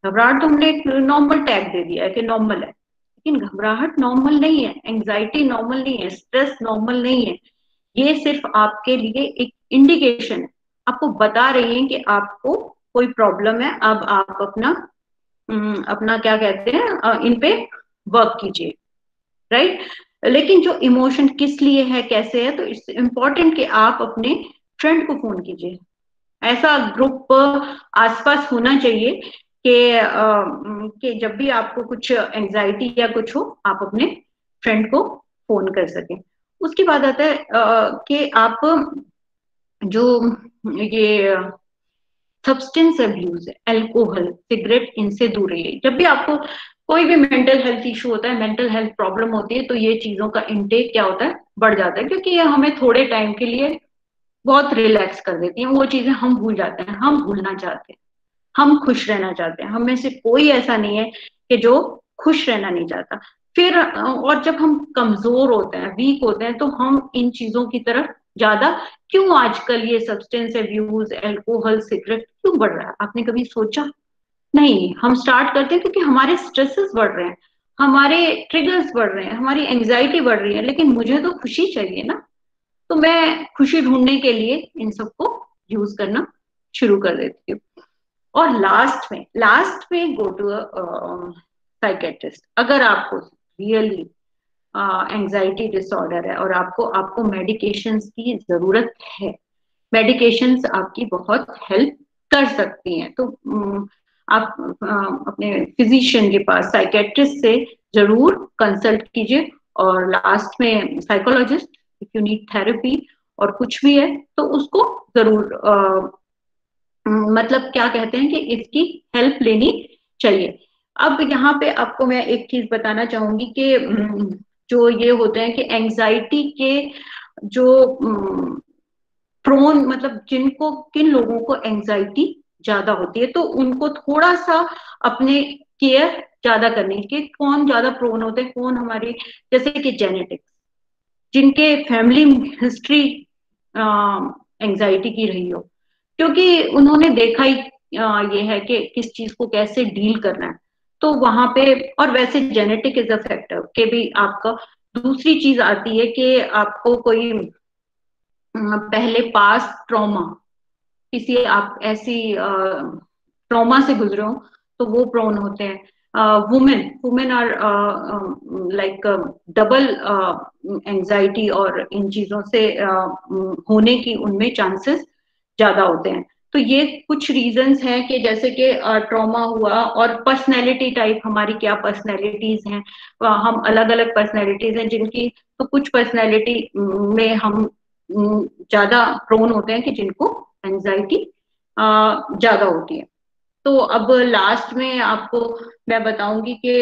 घबराहट तो हमने एक नॉर्मल टैग दे दिया है कि नॉर्मल है, लेकिन घबराहट नॉर्मल नहीं है, एंजाइटी नॉर्मल नहीं है, स्ट्रेस नॉर्मल नहीं है। ये सिर्फ आपके लिए एक इंडिकेशन है, आपको बता रही है कि आपको कोई प्रॉब्लम है, अब आप अपना अपना क्या कहते हैं इन पे वर्क कीजिए, राइट। लेकिन जो इमोशन किस लिए है, कैसे है, तो इट्स इम्पोर्टेंट कि आप अपने फ्रेंड को फोन कीजिए। ऐसा ग्रुप आसपास होना चाहिए कि जब भी आपको कुछ एंजाइटी या कुछ हो, आप अपने फ्रेंड को फोन कर सकें। उसके बाद आता है कि आप जो ये सब्सटेंस अब्यूज है, अल्कोहल, सिगरेट, इनसे दूर रहिए। जब भी आपको कोई भी मेंटल हेल्थ इशू होता है, मेंटल हेल्थ प्रॉब्लम होती है, तो ये चीजों का इनटेक क्या होता है, बढ़ जाता है, क्योंकि ये हमें थोड़े टाइम के लिए बहुत रिलैक्स कर देती हैं। वो चीजें हम भूल जाते हैं, हम भूलना चाहते हैं, हम खुश रहना चाहते हैं। हम में से कोई ऐसा नहीं है कि जो खुश रहना नहीं चाहता। फिर और जब हम कमजोर होते हैं, वीक होते हैं, तो हम इन चीजों की तरफ ज्यादा, क्यों आजकल ये सब्सटेंस अब्यूज, अल्कोहल, सिगरेट क्यों बढ़ रहा है, आपने कभी सोचा? नहीं, हम स्टार्ट करते हैं क्योंकि हमारे स्ट्रेसेस बढ़ रहे हैं, हमारे ट्रिगर्स बढ़ रहे हैं, हमारी एंजाइटी बढ़ रही है, लेकिन मुझे तो खुशी चाहिए ना, तो मैं खुशी ढूंढने के लिए इन सबको यूज करना शुरू कर देती हूँ। और लास्ट में गो टू साइकेट्रिस्ट। अगर आपको रियली एंजाइटी डिसऑर्डर है और आपको आपको मेडिकेशंस की जरूरत है, मेडिकेशंस आपकी बहुत हेल्प कर सकती हैं, तो आप अपने फिजिशियन के पास, साइकेट्रिस्ट से जरूर कंसल्ट कीजिए। और लास्ट में psychologist, if you need therapy और कुछ भी है तो उसको जरूर मतलब क्या कहते हैं कि इसकी हेल्प लेनी चाहिए। अब यहाँ पे आपको मैं एक चीज बताना चाहूंगी कि जो ये होते हैं कि एंजाइटी के जो प्रोन, मतलब जिनको, किन लोगों को एंजाइटी ज्यादा होती है, तो उनको थोड़ा सा अपने केयर ज्यादा करनी चाहिए। कौन ज्यादा प्रोन होते हैं, कौन हमारी, जैसे कि जेनेटिक्स, जिनके फैमिली हिस्ट्री एंजाइटी की रही हो, क्योंकि उन्होंने देखा ही ये है कि किस चीज को कैसे डील करना है, तो वहां पे। और वैसे जेनेटिक इज अ फैक्टर के भी आपका। दूसरी चीज आती है कि आपको कोई पहले पास ट्रॉमा, किसी आप ऐसी ट्रॉमा से गुजरे हो, तो वो प्रोन होते हैं। Women are like double anxiety और इन चीजों से होने की उनमें चांसेस ज्यादा होते हैं। तो ये कुछ रीजंस हैं कि जैसे कि ट्रॉमा हुआ, और पर्सनैलिटी टाइप, हमारी क्या पर्सनैलिटीज हैं, हम अलग अलग पर्सनैलिटीज हैं जिनकी, तो कुछ पर्सनैलिटी में हम ज्यादा प्रोन होते हैं कि जिनको एंजाइटी ज्यादा होती है। तो अब लास्ट में आपको मैं बताऊंगी कि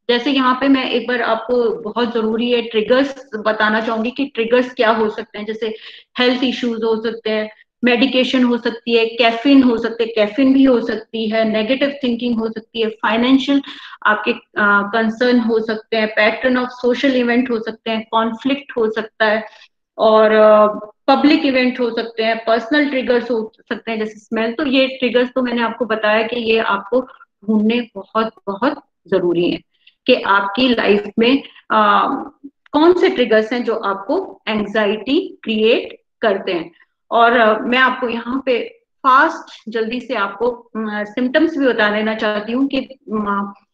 जैसे यहाँ पे मैं एक बार आपको, बहुत जरूरी है, ट्रिगर्स बताना चाहूंगी कि ट्रिगर्स क्या हो सकते हैं। जैसे हेल्थ इश्यूज हो सकते हैं, मेडिकेशन हो सकती है, कैफीन हो सकते हैं, कैफीन भी हो सकती है, नेगेटिव थिंकिंग हो सकती है, फाइनेंशियल आपके कंसर्न हो सकते हैं, पैटर्न ऑफ सोशल इवेंट हो सकते हैं, कॉन्फ्लिक्ट हो सकता है, और पब्लिक इवेंट हो सकते हैं, पर्सनल ट्रिगर्स हो सकते हैं जैसे स्मेल। तो ये ट्रिगर्स तो मैंने आपको बताया कि ये आपको ढूंढने बहुत बहुत जरूरी है कि आपकी लाइफ में कौन से ट्रिगर्स हैं जो आपको एंजाइटी क्रिएट करते हैं। और मैं आपको यहाँ पे फास्ट जल्दी से आपको सिम्टम्स भी बता देना चाहती हूँ कि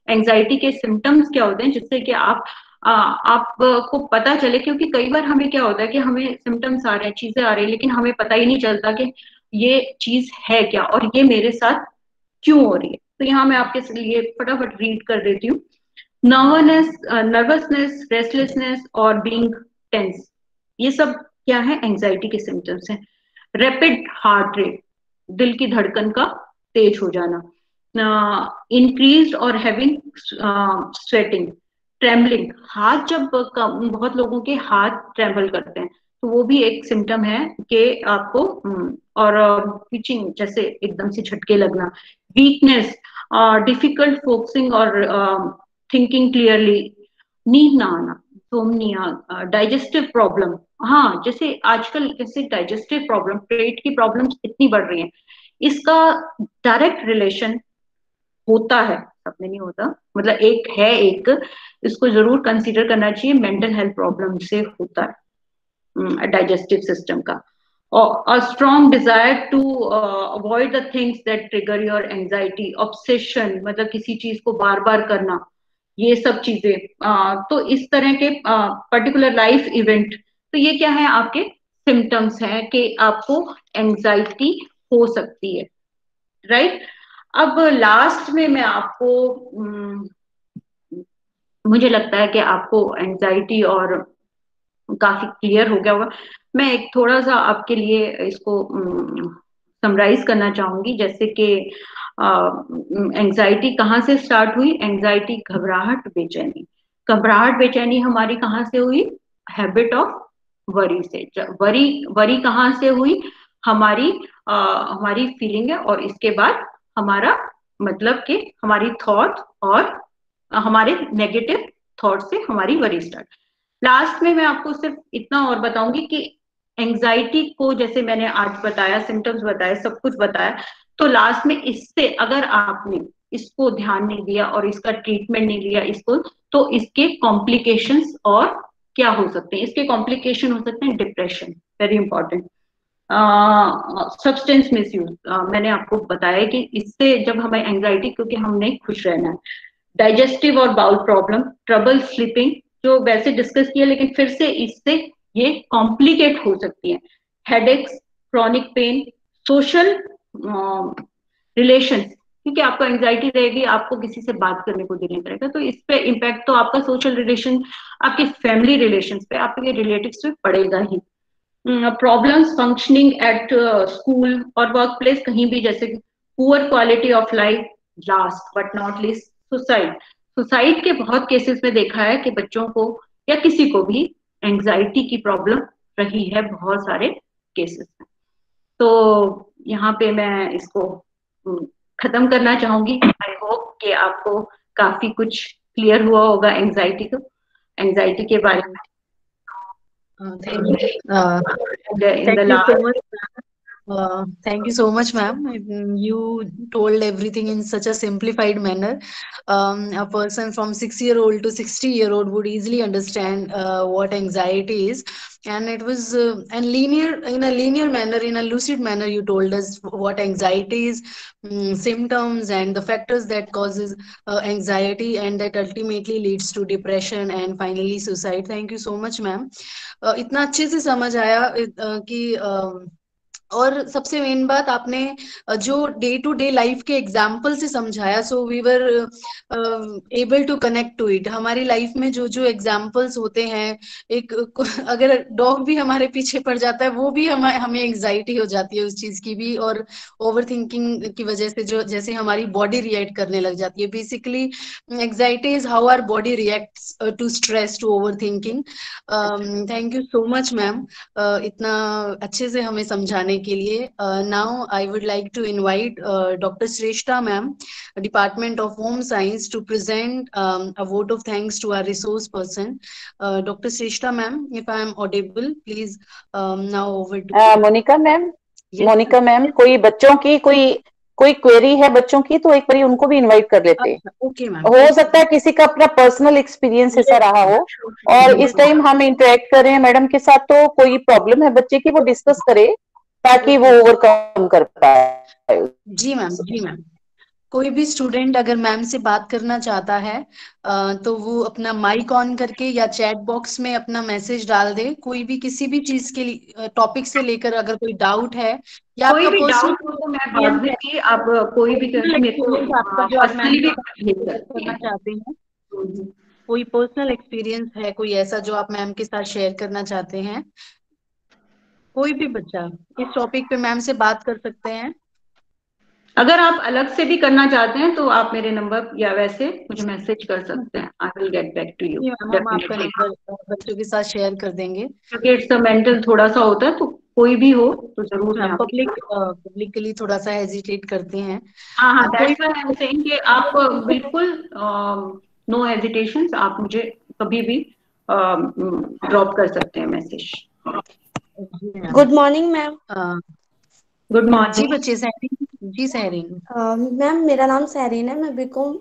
एंजाइटी के सिम्टम्स क्या होते हैं, जिससे कि आपको पता चले। क्योंकि कई बार हमें क्या होता है कि हमें सिम्टम्स आ रहे हैं, चीजें आ रही है, लेकिन हमें पता ही नहीं चलता कि ये चीज है क्या और ये मेरे साथ क्यों हो रही है। तो यहाँ मैं आपके लिए फटाफट रीड कर देती हूँ। नर्वसनेस, रेस्टलेसनेस और बीइंग टेंस, ये सब क्या है, एंजाइटी के सिम्टम्स हैं। रैपिड हार्ट रेट, दिल की धड़कन का तेज हो जाना। इंक्रीज्ड और हैविंग स्वेटिंग, ट्रेम्बलिंग, हाथ जब बहुत लोगों के हाथ ट्रेम्बल करते हैं तो वो भी एक सिम्टम है कि आपको और पिचिंग, जैसे एकदम से झटके लगना। वीकनेस, डिफिकल्ट फोकसिंग और थिंकिंग क्लियरली, नींद ना आना, सोमनिया, डाइजेस्टिव प्रॉब्लम। हाँ, जैसे आजकल जैसे डाइजेस्टिव प्रॉब्लम, पेट की प्रॉब्लम्स इतनी बढ़ रही हैं, इसका डायरेक्ट रिलेशन होता है, सब में नहीं होता, मतलब एक है, एक इसको जरूर कंसीडर करना चाहिए, मेंटल हेल्थ प्रॉब्लम से होता है डाइजेस्टिव सिस्टम का। और strong desire to avoid the things that trigger your anxiety, obsession, मतलब किसी चीज को बार बार करना, ये सब चीजें। तो इस तरह के पर्टिकुलर लाइफ इवेंट, तो ये क्या है, आपके सिम्टम्स हैं कि आपको एंजाइटी हो सकती है, राइट। अब लास्ट में मैं आपको मुझे लगता है कि आपको एंजाइटी और काफी क्लियर हो गया होगा। मैं एक थोड़ा सा आपके लिए इसको समराइज करना चाहूंगी, जैसे कि एंजाइटी कहाँ से स्टार्ट हुई। एंजाइटी घबराहट, बेचैनी, घबराहट बेचैनी हमारी कहाँ से हुई, हैबिट ऑफ वरी से। वरी कहाँ से हुई, हमारी फीलिंग है, और इसके बाद हमारा मतलब कि हमारी थॉट और हमारे नेगेटिव थॉट से हमारी वरी स्टार्ट। लास्ट में मैं आपको सिर्फ इतना और बताऊंगी कि एंजाइटी को, जैसे मैंने आज बताया, सिम्टम्स बताए, सब कुछ बताया, तो लास्ट में इससे अगर आपने इसको ध्यान नहीं दिया और इसका ट्रीटमेंट नहीं लिया इसको, तो इसके कॉम्प्लिकेशंस और क्या हो सकते हैं। इसके कॉम्प्लिकेशन हो सकते हैं depression, very important, substance misuse, मैंने आपको बताया कि इससे जब हमें एंजाइटी, क्योंकि हमने खुश रहना है। डाइजेस्टिव और बाउल प्रॉब्लम, ट्रबल स्लीपिंग, जो वैसे डिस्कस किया, लेकिन फिर से इससे ये कॉम्प्लिकेट हो सकती है। Headaches, chronic pain, social relation, क्योंकि आपको एंजाइटी रहेगी, आपको किसी से बात करने को दिल नहीं करेगा, तो इस पे इम्पैक्ट तो आपका सोशल रिलेशन, आपके फैमिली रिलेशन पे, आपके रिलेटिव्स पे पड़ेगा ही। प्रॉब्लम्स फंक्शनिंग एट स्कूल और वर्क प्लेस, कहीं भी, जैसे poor quality of life. Last but not least, suicide. Suicide के बहुत केसेस में देखा है कि बच्चों को या किसी को भी एंजाइटी की प्रॉब्लम रही है, बहुत सारे केसेस में। तो यहाँ पे मैं इसको खत्म करना चाहूंगी। आई होप कि आपको काफी कुछ क्लियर हुआ होगा एंजाइटी के बारे में। Thank you so much. Thank you so much, ma'am. You told everything in such a simplified manner. A person from 6-year-old to 60-year-old would easily understand what anxiety is, and it was in a linear manner, in a lucid manner. You told us what anxiety is, symptoms, and the factors that causes anxiety, and that ultimately leads to depression and finally suicide. Thank you so much, ma'am. इतना अच्छे से समझ आया कि और सबसे main बात, आपने जो डे टू डे लाइफ के एग्जाम्पल से समझाया, so we were able to connect to it. हमारी लाइफ में जो जो एग्जाम्पल्स होते हैं, एक अगर डॉग भी हमारे पीछे पड़ जाता है, वो भी हमें एंजाइटी हो जाती है उस चीज की भी, और ओवर थिंकिंग की वजह से जो जैसे हमारी बॉडी रिएक्ट करने लग जाती है। Basically anxiety is how our body reacts to stress, to overthinking. Thank you so much ma'am, इतना अच्छे से हमें समझाने के लिए। Now I would like to invite doctor Shrestha ma'am, department of home science, to present a vote of thanks to our resource person. Dr. Shrestha ma'am, if I am audible, please now over to Monika ma'am. Yes, Monika ma'am, कोई बच्चों की कोई query है बच्चों की, तो एक बार उनको भी इनवाइट कर लेते हैं। Okay ma'am. हो सकता है किसी का अपना पर्सनल एक्सपीरियंस ऐसा रहा हो, और इस टाइम हम इंटरेक्ट कर रहे हैं मैडम के साथ, तो कोई प्रॉब्लम है बच्चे की, वो डिस्कस करे ताकि वो ओवरकम कर पाए। जी मैम, जी मैम। कोई भी स्टूडेंट अगर मैम से बात करना चाहता है तो वो अपना माइक ऑन करके या चैट बॉक्स में अपना मैसेज डाल दे। कोई भी किसी भी चीज के टॉपिक से लेकर अगर कोई डाउट है या कोई आपका भी पर्सनल डाउट हो तो मैं बाद में भी आप कोई भी करके मेरे एक्सपीरियंस आपका को जो आप मैम पर्सनली के भी साथ भेज शेयर सकती करना हैं। चाहते हैं, कोई पर्सनल एक्सपीरियंस है कोई ऐसा जो आप मैम के साथ शेयर करना चाहते हैं, कोई भी बच्चा इस टॉपिक पे मैम से बात कर सकते हैं। अगर आप अलग से भी करना चाहते हैं तो आप मेरे नंबर या वैसे मुझे मैसेज कर सकते हैं। I will get back to you जी मैम, हम आपका डेफिनेटली, नंबर बच्चों के साथ शेयर कर देंगे। क्योंकि इट्स अ मेंटल थोड़ा सा होता है, तो कोई भी हो तो जरूर मैं मैम आपकी। पब्लिक के लिए थोड़ा सा हेजिटेट करते हैं। हाँ हाँ, कोई that's why I am saying कि आप बिल्कुल नो हेजिटेशन, आप मुझे कभी भी ड्रॉप कर सकते हैं message. Good morning ma'am. Good जी मॉर्निंग। बच्चे, सहरीन जी सहरीन। मैम मेरा नाम सहरीन है, मैं बीकॉम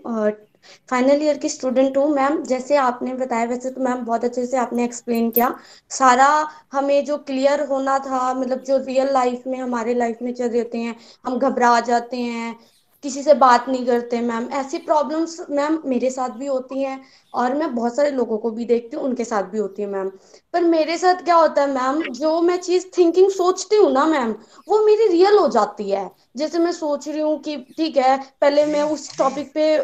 फाइनल ईयर की स्टूडेंट हूँ मैम। जैसे आपने बताया वैसे तो मैम बहुत अच्छे से आपने एक्सप्लेन किया सारा। हमें जो क्लियर होना था, मतलब जो रियल लाइफ में हमारे लाइफ में चल रहे होते हैं, हम घबरा जाते हैं, किसी से बात नहीं करते मैम। ऐसी प्रॉब्लम्स मैम मेरे साथ भी होती हैं और मैं बहुत सारे लोगों को भी देखती हूँ, उनके साथ भी होती है मैम। पर मेरे साथ क्या होता है मैम, जो मैं चीज थिंकिंग सोचती हूँ ना मैम, वो मेरी रियल हो जाती है। जैसे मैं सोच रही हूँ कि ठीक है, पहले मैं उस टॉपिक पे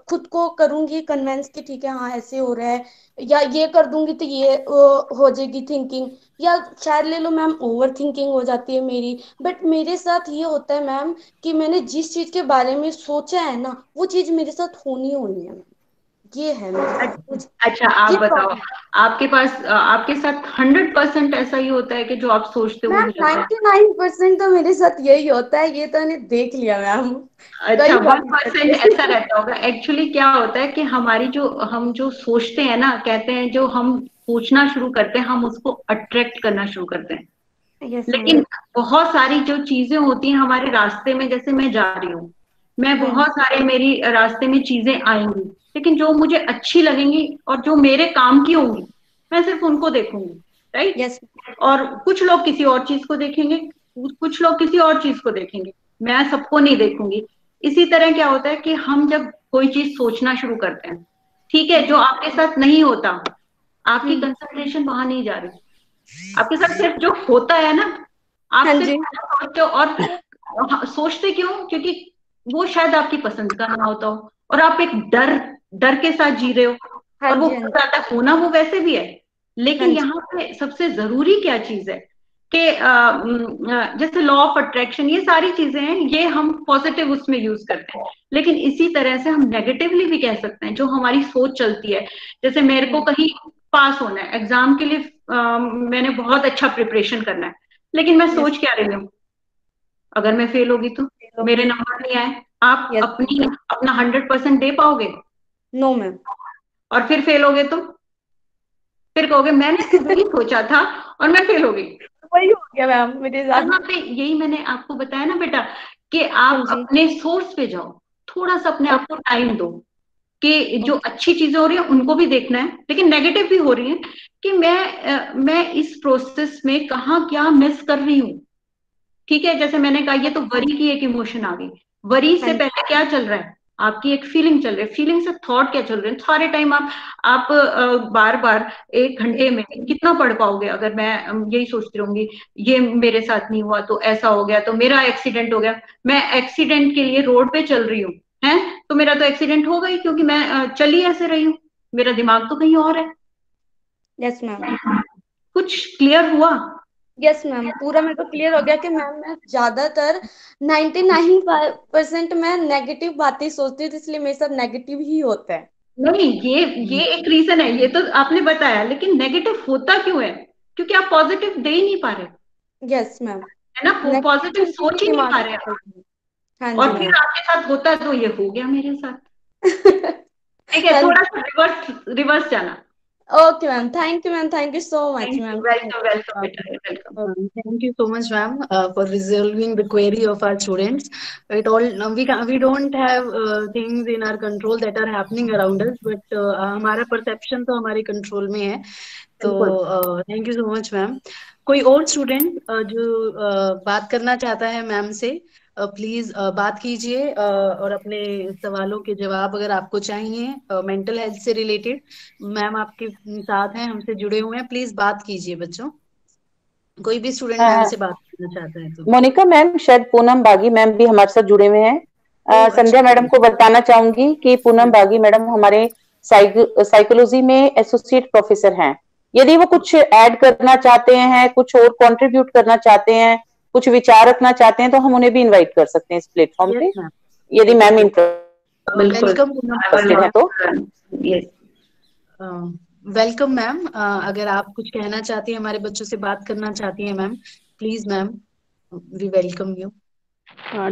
खुद को करूंगी कन्वेंस कि ठीक है हाँ ऐसे हो रहा है, या ये कर दूंगी तो ये हो जाएगी थिंकिंग, या शायद ले लो मैम ओवर थिंकिंग हो जाती है मेरी। बट मेरे साथ ये होता है मैम कि मैंने जिस चीज के बारे में सोचा है ना, वो चीज मेरे साथ होनी होनी है। ये है मेरे साथ कुछ, अच्छा आप ये बताओ, प्रॉब्लम। आपके पास आपके साथ 100% ऐसा ही होता है कि जो आप सोचते हो वो मैम हो जाता है? 99% तो मेरे साथ यही होता है, ये तो मैंने देख लिया मैम। अच्छा, कई बार 1% ऐसा रहता होगा। एक्चुअली क्या होता है कि हमारी जो हम जो सोचते हैं ना, कहते हैं जो हम सोचना शुरू करते हैं हम उसको अट्रैक्ट करना शुरू करते हैं। Yes ma'am. लेकिन बहुत सारी जो चीजें होती हैं हमारे रास्ते में, जैसे मैं जा रही हूँ, मैं हाँ बहुत सारे मेरी रास्ते में चीजें आएंगी, लेकिन जो मुझे अच्छी लगेंगी और जो मेरे काम की होंगी मैं सिर्फ उनको देखूंगी, राइट। यस। और कुछ लोग किसी और चीज को देखेंगे, कुछ लोग किसी और चीज को देखेंगे, मैं सबको नहीं देखूंगी। इसी तरह क्या होता है कि हम जब कोई चीज सोचना शुरू करते हैं, ठीक है, जो आपके साथ नहीं होता, आपकी कंसंट्रेशन वहां नहीं जा रही, आपके साथ सिर्फ जो होता है ना, आप हाँ सिर्फ जी। सोचते हो। और सोचते क्यों? क्योंकि वो शायद आपकी पसंद का ना होता हो और आप एक डर डर के साथ जी रहे हो, हाँ और वो जी। हाँ हो जी। जाता है, होना वो वैसे भी है। हाँ लेकिन जी। यहाँ पे सबसे जरूरी क्या चीज है कि जैसे लॉ ऑफ अट्रैक्शन, ये सारी चीजें हैं, ये हम पॉजिटिव उसमें यूज करते हैं, लेकिन इसी तरह से हम नेगेटिवली भी कह सकते हैं। जो हमारी सोच चलती है, जैसे मेरे को कहीं पास होना है एग्जाम के लिए, मैंने बहुत अच्छा प्रिपरेशन करना है, लेकिन मैं यस। सोच क्या रही हूँ, अगर मैं फेल होगी तो मेरे नंबर नहीं आए, आप यस। अपना 100% दे पाओगे? No ma'am. और फिर फेल होगे तो फिर कहोगे मैंने तो वही सोचा था और मैं फेल हो गई। वही हो गया मैम मेरे साथ। यहाँ पे यही मैंने आपको बताया ना बेटा, कि हाँ आप जी। अपने सोर्स पे जाओ, थोड़ा सा अपने आप को ओके। टाइम दो कि जो ओके। अच्छी चीजें हो रही है उनको भी देखना है, लेकिन नेगेटिव भी हो रही है, कि मैं इस प्रोसेस में कहाँ क्या मिस कर रही हूँ। ठीक है, जैसे मैंने कहा ये तो वरी की एक इमोशन आ गई। वरी हाँ से जी। पहले क्या चल रहा है, आपकी एक फीलिंग चल रही है, फीलिंग से थॉट क्या चल रहे हैं सारे टाइम। आप बार बार 1 घंटे में कितना पढ़ पाओगे? अगर मैं यही सोचती रहूंगी ये मेरे साथ नहीं हुआ तो ऐसा हो गया, तो मेरा एक्सीडेंट हो गया, मैं एक्सीडेंट के लिए रोड पे चल रही हूँ, है तो मेरा तो एक्सीडेंट होगा ही, क्योंकि मैं चली ऐसे रही हूँ, मेरा दिमाग तो कहीं और है। Yes ma'am. कुछ क्लियर हुआ? यस मैम, पूरा मेरे को क्लियर हो गया कि मैम मैं ज्यादातर 99% मैं नेगेटिव बातें सोचती हूँ, तो इसलिए मेरे साथ नेगेटिव ही होता है। नहीं, ये एक रीजन है, ये तो आपने बताया, लेकिन नेगेटिव होता क्यों है? क्योंकि आप पॉजिटिव दे ही नहीं पा रहे, यस मैम। है ना, नेगेटिव पॉजिटिव थिंकिंग ही सोच ही नहीं दिमाग पा में रहे आप। चलती है। हाँ जी और फिर मैम। आपके साथ होता है तो ये हो गया मेरे साथ। ठीक है, हाँ थोड़ा जी। सा रिवर्स रिवर्स जाना। Okay ma'am, thank you ma'am, thank you so much thank you, ma'am. Welcome welcome बेटा, welcome. Thank you so much, ma'am, for resolving the query of our students. It all we don't have things in our control that are happening around us, but हमारा perception तो हमारे control में है। तो बिल्कुल। thank you so much, ma'am. कोई और student जो बात करना चाहता है मैम से, प्लीज बात कीजिए और अपने सवालों के जवाब अगर आपको चाहिए मेंटल हेल्थ से रिलेटेड, मैम आपके साथ हैं, हमसे जुड़े हुए हैं, प्लीज बात कीजिए बच्चों। कोई भी स्टूडेंट मैम से बात करना चाहता है तो। मोनिका मैम, शायद पूनम बागी मैम भी हमारे साथ जुड़े हुए हैं। संध्या अच्छा। मैडम को बताना चाहूंगी कि पूनम बागी मैडम हमारे साइकोलॉजी में एसोसिएट प्रोफेसर हैं। यदि वो कुछ ऐड करना चाहते हैं, कुछ और कंट्रीब्यूट करना चाहते हैं, कुछ विचार रखना चाहते हैं, तो हम उन्हें भी इनवाइट कर सकते हैं इस प्लेटफॉर्म यस पे, मैम, यदि मैम बिल्कुल वेलकम इंटरेस्टेड है तो। Yes, welcome ma'am. अगर आप कुछ कहना चाहती हैं, हमारे बच्चों से बात करना चाहती हैं ma'am, please ma'am, we welcome you.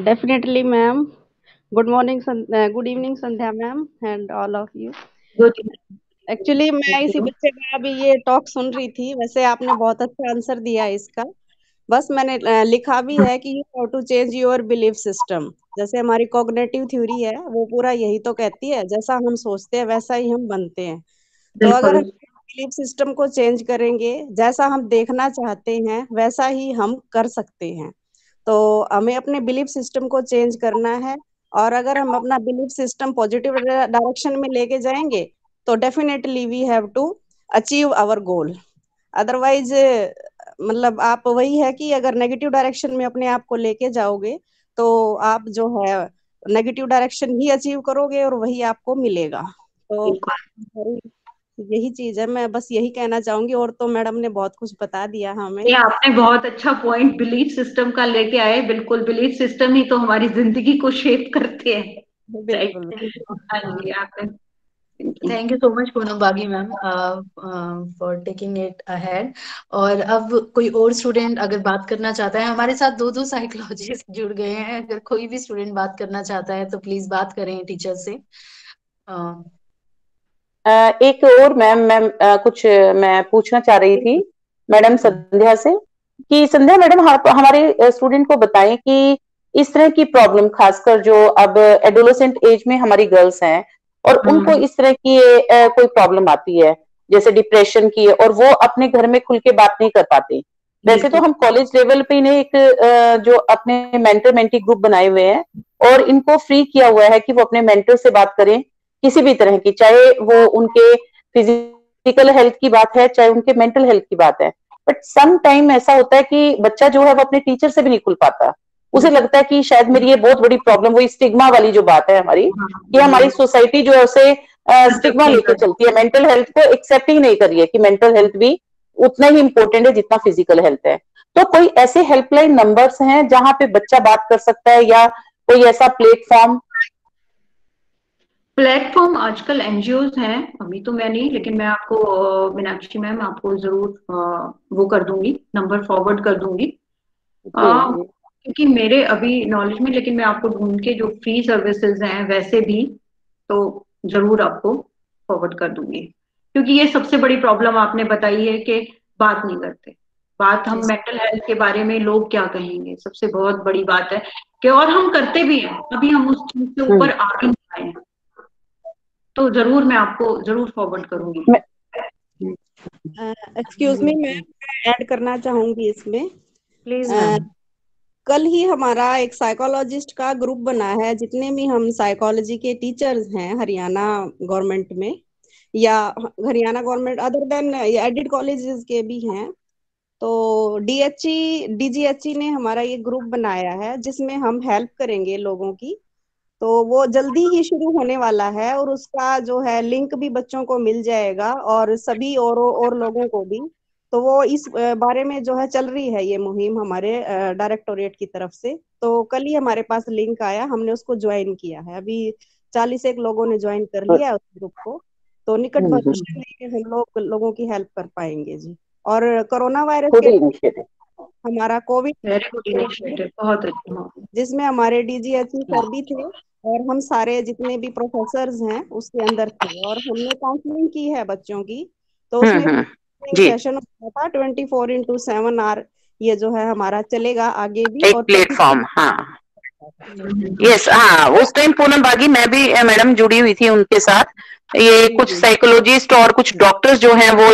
Definitely, ma'am. Good morning, good evening, Sandhya ma'am, and all of you. Good. Actually मैं इसी बच्चे का अभी ये टॉक सुन रही थी। वैसे आपने बहुत अच्छा आंसर दिया है इसका। बस मैंने लिखा भी है कि you how to change your belief system. जैसे हमारी कॉग्निटिव थ्योरी है, वो पूरा यही तो कहती है, जैसा हम सोचते हैं वैसा ही हम बनते हैं। तो अगर हम बिल्कुल बिलीफ सिस्टम को चेंज करेंगे, जैसा हम देखना चाहते हैं वैसा ही हम कर सकते हैं। तो हमें अपने बिलीफ सिस्टम को चेंज करना है। और अगर हम अपना बिलीफ सिस्टम पॉजिटिव डायरेक्शन में लेके जाएंगे, तो definitely we have to achieve our goal. Otherwise मतलब आप वही है कि अगर नेगेटिव डायरेक्शन में अपने आप को लेके जाओगे, तो आप जो है नेगेटिव डायरेक्शन ही अचीव करोगे और वही आपको मिलेगा। तो बिल्कुल। यही चीज है, मैं बस यही कहना चाहूंगी। और तो मैडम ने बहुत कुछ बता दिया हमें। ये आपने बहुत अच्छा पॉइंट बिलीफ सिस्टम का लेके आए। बिल्कुल, बिलीफ सिस्टम ही तो हमारी जिंदगी को शेप करते हैं। बिल्कुल। राइट। हाँ जी, आपने thank you so much Poonam Baghi ma'am for taking it ahead. और अब कोई और स्टूडेंट अगर बात करना चाहता है, हमारे साथ दो साइकोलॉजिस्ट जुड़ गए हैं, अगर कोई भी स्टूडेंट बात करना चाहता है तो प्लीज बात करें टीचर से। एक और मैम कुछ मैं पूछना चाह रही थी मैडम संध्या से, कि संध्या मैडम हमारे स्टूडेंट को बताएं कि इस तरह की प्रॉब्लम, खासकर जो अब एडोलेसेंट एज में हमारी गर्ल्स हैं और उनको इस तरह की कोई प्रॉब्लम आती है, जैसे डिप्रेशन की, और वो अपने घर में खुल के बात नहीं कर पाते। वैसे तो हम कॉलेज लेवल पे इन्हें एक जो अपने मेंटर मेंटी ग्रुप बनाए हुए हैं और इनको फ्री किया हुआ है कि वो अपने मेंटर से बात करें किसी भी तरह की, चाहे वो उनके फिजिकल हेल्थ की बात है, चाहे उनके मेंटल हेल्थ की बात है। बट सम टाइम ऐसा होता है कि बच्चा जो है वो अपने टीचर से भी नहीं खुल पाता। उसे लगता है कि शायद मेरी ये बहुत बड़ी प्रॉब्लम, वो स्टिग्मा वाली जो बात है हमारी, कि हमारी सोसाइटी जो है उसे स्टिग्मा लेके चलती है, मेंटल हेल्थ को एक्सेप्ट ही नहीं कर रही है कि मेंटल हेल्थ भी उतना ही इंपॉर्टेंट है जितना फिजिकल हेल्थ है। तो कोई ऐसे हेल्पलाइन नंबर्स हैं जहां पे बच्चा बात कर सकता है, या कोई ऐसा प्लेटफॉर्म आजकल एनजीओज हैं, अभी तो मैं नहीं, लेकिन मैं आपको मीनाक्षी मैम आपको जरूर वो कर दूंगी, नंबर फॉरवर्ड कर दूंगी। क्योंकि मेरे अभी नॉलेज में, लेकिन मैं आपको ढूंढ के जो फ्री सर्विसेज हैं वैसे भी तो जरूर आपको फॉरवर्ड कर दूंगी। क्योंकि ये सबसे बड़ी प्रॉब्लम आपने बताई है कि बात नहीं करते। बात हम मेंटल हेल्थ के बारे में लोग क्या कहेंगे, सबसे बहुत बड़ी बात है कि, और हम करते भी हैं, अभी हम उस चीज से ऊपर आ ही नहीं आए हैं। तो जरूर मैं आपको जरूर फॉरवर्ड करूंगी। एक्सक्यूज मी, मैं ऐड करना चाहूंगी इसमें प्लीज। कल ही हमारा एक साइकोलॉजिस्ट का ग्रुप बना है, जितने भी हम साइकोलॉजी के टीचर्स हैं हरियाणा गवर्नमेंट में, या Haryana government other than added colleges के भी हैं। तो डीजीएचई ने हमारा ये ग्रुप बनाया है, जिसमें हम हेल्प करेंगे लोगों की। तो वो जल्दी ही शुरू होने वाला है, और उसका जो है लिंक भी बच्चों को मिल जाएगा और सभी और लोगों को भी। तो वो इस बारे में जो है चल रही है ये मुहिम हमारे डायरेक्टोरेट की तरफ से। तो कल ही हमारे पास लिंक आया, हमने उसको ज्वाइन किया है। अभी 41 लोगों ने ज्वाइन कर लिया है उस ग्रुप को। तो निकट भविष्य में हम लोगों की हेल्प कर पाएंगे जी। और कोरोना वायरस के हमारा कोविड, वेरी गुड इनिशिएटिव, बहुत अच्छा। जिसमें हमारे डीजीएचई सर भी थे और हम सारे जितने भी प्रोफेसर्स हैं उसके अंदर थे, और हमने काउंसलिंग की है बच्चों की। तो उसमें सेशन होता था 24/7 आवर, ये जो है हमारा चलेगा आगे भी। एक और प्लेटफॉर्म। हाँ, यस, हाँ, उस टाइम पूनम बागी मैं भी मैडम जुड़ी हुई थी उनके साथ। ये कुछ साइकोलॉजिस्ट और कुछ डॉक्टर्स जो हैं वो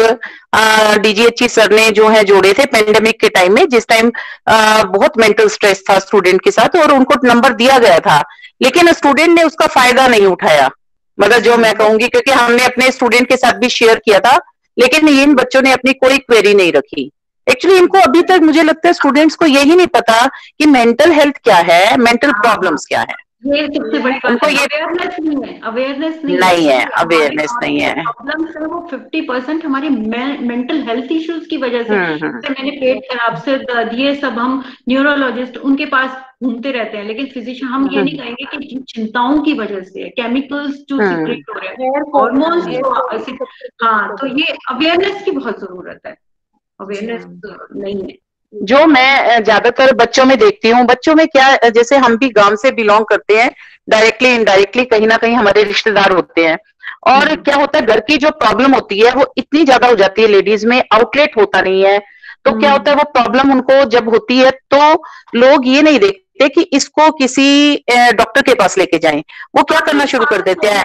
डीजीएचई सर ने जो है जोड़े थे पेंडेमिक के टाइम में, जिस टाइम बहुत मेंटल स्ट्रेस था स्टूडेंट के साथ, और उनको नंबर दिया गया था, लेकिन स्टूडेंट ने उसका फायदा नहीं उठाया। मतलब जो मैं कहूंगी, क्योंकि हमने अपने स्टूडेंट के साथ भी शेयर किया था, लेकिन इन बच्चों ने अपनी कोई क्वेरी नहीं रखी। एक्चुअली इनको अभी तक मुझे लगता है स्टूडेंट्स को यही नहीं पता कि मेंटल हेल्थ क्या है, मेंटल प्रॉब्लम्स क्या है। ये सबसे बड़ी बात उनको है, ये अवेयरनेस नहीं है, अवेयरनेस नहीं नहीं है, हमारे अवेयरनेस नहीं है। प्रॉब्लम्स है वो 50% हमारे मेंटल हेल्थ इश्यूज की वजह से। जैसे मैंने पेट खराब से दिए, सब हम न्यूरोलॉजिस्ट उनके पास घूमते रहते हैं, लेकिन फिजिशियन हम ये नहीं कहेंगे कि जिन चिंताओं की वजह से केमिकल्स जो सीक्रेट हो रहे हैं, हॉर्मोन्स जो ऐसे, हाँ, तो ये अवेयरनेस की बहुत जरूरत है, अवेयरनेस नहीं है। जो मैं ज्यादातर बच्चों में देखती हूँ, बच्चों में क्या, जैसे हम भी गांव से बिलोंग करते हैं, डायरेक्टली इनडायरेक्टली कहीं ना कहीं हमारे रिश्तेदार होते हैं, और क्या होता है, घर की जो प्रॉब्लम होती है वो इतनी ज्यादा हो जाती है, लेडीज में आउटलेट होता नहीं है, तो क्या होता है, वो प्रॉब्लम उनको जब होती है तो लोग ये नहीं देखते कि इसको किसी डॉक्टर के पास लेके जाएं। वो क्या करना शुरू कर देते हैं,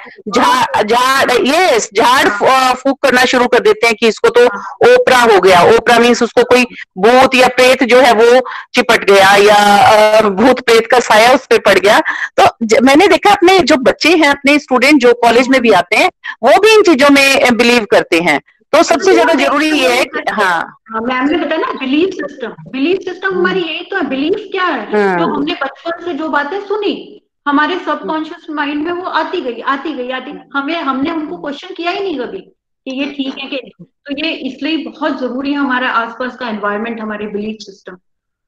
झाड़ फूक करना शुरू कर देते हैं कि इसको तो ओपरा हो गया। ओपरा मीन्स उसको कोई भूत या प्रेत जो है वो चिपट गया, या भूत प्रेत का साया उस पर पड़ गया। तो मैंने देखा अपने जो बच्चे हैं, अपने स्टूडेंट जो कॉलेज में भी आते हैं, वो भी इन चीजों में बिलीव करते हैं। तो सबसे ज्यादा जरूरी ये है कि मैम ने बताया ना, बिलीफ सिस्टम हमारी यही तो है। बिलीफ क्या है, जो हमने बचपन से जो बातें सुनी, हमारे सबकॉन्शियस माइंड में वो आती गई। हमने उनको क्वेश्चन किया ही नहीं कभी कि ये ठीक है कि, तो ये इसलिए बहुत जरूरी है हमारा आसपास का एनवायरनमेंट, हमारे बिलीफ सिस्टम।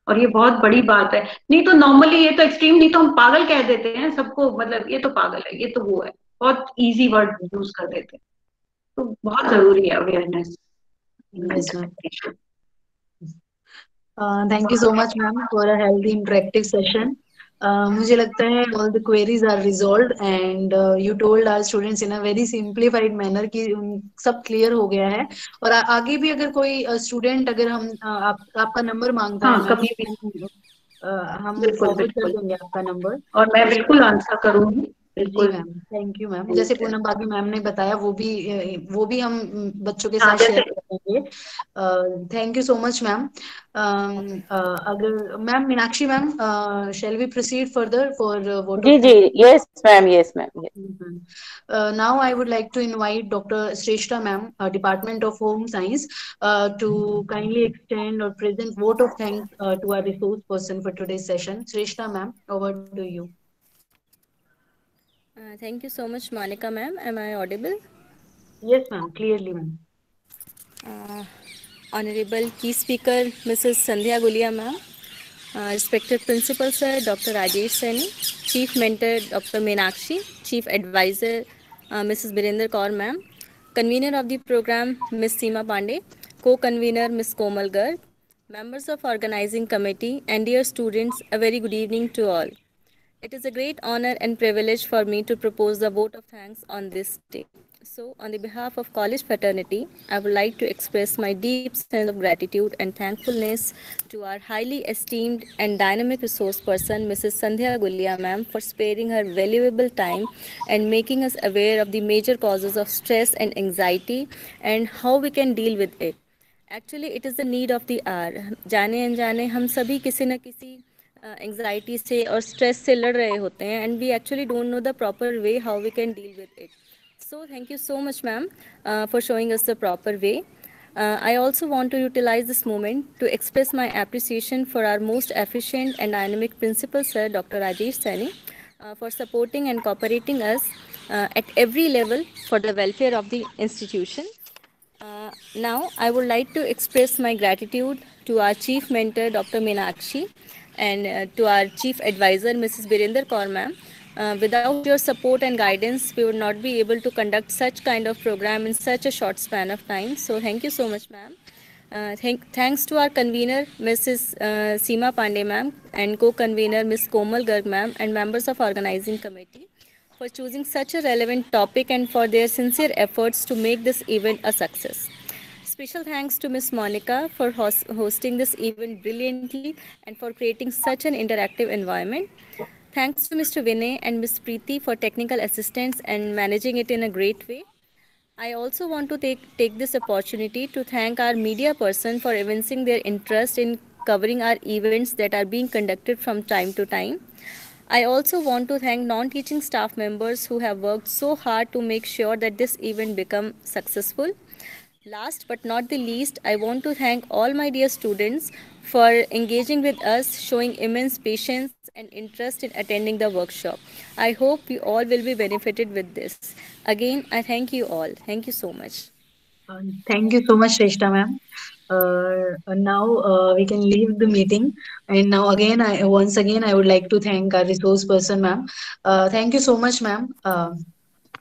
और ये बहुत बड़ी बात है, नहीं तो नॉर्मली ये तो एक्सट्रीम, नहीं तो हम पागल कह देते हैं सबको, मतलब ये तो पागल है, ये तो वो है, बहुत इजी वर्ड यूज कर देते हैं। तो बहुत जरूरी है awareness. Thank you so much ma'am for a healthy interactive session. मुझे लगता है all the queries are resolved and you told our students in a very simplified manner कि सब क्लियर हो गया है। और आगे भी अगर कोई स्टूडेंट अगर हम आपका नंबर मांगता है कभी भी हम फॉरवर्ड कर देंगे आपका नंबर, और मैं बिल्कुल आंसर करूंगी। जी मैम, थैंक यू मैम। जैसे पूनम बागी मैम ने बताया, वो भी हम बच्चों के साथ शेयर करेंगे। Thank you so much ma'am. अगर ma'am Meenakshi ma'am, shall we proceed further for vote of जी, yes ma'am, yes ma'am. Now I would like to invite Dr. Shrestha ma'am, Department of Home Science, to kindly extend or present vote of thanks to our resource person for today's session. Shrestha ma'am, over to you. Thank you so much, Monica ma'am. Am I audible? Yes ma'am, clearly ma'am. Honorable Key Speaker Mrs. Sandhya Gulia ma'am, respected Principal Sir Dr. Rajesh Saini, Chief Mentor Dr. Meenakshi, Chief Advisor Mrs. Birender Kaur ma'am, Convener of the program Ms. Seema Pandey, Co-Convener Ms. Komal Garg, members of Organizing Committee, and dear students, a very good evening to all. It is a great honor and privilege for me to propose the vote of thanks on this day. So, on the behalf of college fraternity, I would like to express my deep sense of gratitude and thankfulness to our highly esteemed and dynamic resource person, Mrs. Sandhya Gulia ma'am, for sparing her valuable time and making us aware of the major causes of stress and anxiety and how we can deal with it. Actually, it is the need of the hour. जाने अनजाने हम सभी किसी न किसी anxiety से और stress से लड़ रहे होते हैं, and we actually don't know the proper way how we can deal with it. So thank you so much ma'am for showing us the proper way. I also want to utilize this moment to express my appreciation for our most efficient and dynamic principal sir Dr. Rajesh Saini for supporting and cooperating us at every level for the welfare of the institution. Now I would like to express my gratitude to our chief mentor Dr. Meenakshi and to our chief advisor Mrs. Birender Kaur ma'am. Without your support and guidance, we would not be able to conduct such kind of program in such a short span of time. So thank you so much ma'am. Thanks to our convener Mrs. Seema Pandey ma'am and co-convener Ms. Komal Garg ma'am and members of organizing committee for choosing such a relevant topic and for their sincere efforts to make this event a success. Special thanks to Ms. Monica for hosting this event brilliantly and for creating such an interactive environment. Thanks to Mr. Vinay and Ms. Preeti for technical assistance and managing it in a great way. I also want to take this opportunity to thank our media person for evincing their interest in covering our events that are being conducted from time to time. I also want to thank non-teaching staff members who have worked so hard to make sure that this event become successful. Last but not the least, I want to thank all my dear students for engaging with us, showing immense patience and interest in attending the workshop. I hope you all will be benefited with this. Again, I thank you all. Thank you so much. Thank you so much, Shrestha ma'am. Now we can leave the meeting. And now again, once again, I would like to thank our resource person, ma'am. Thank you so much, ma'am.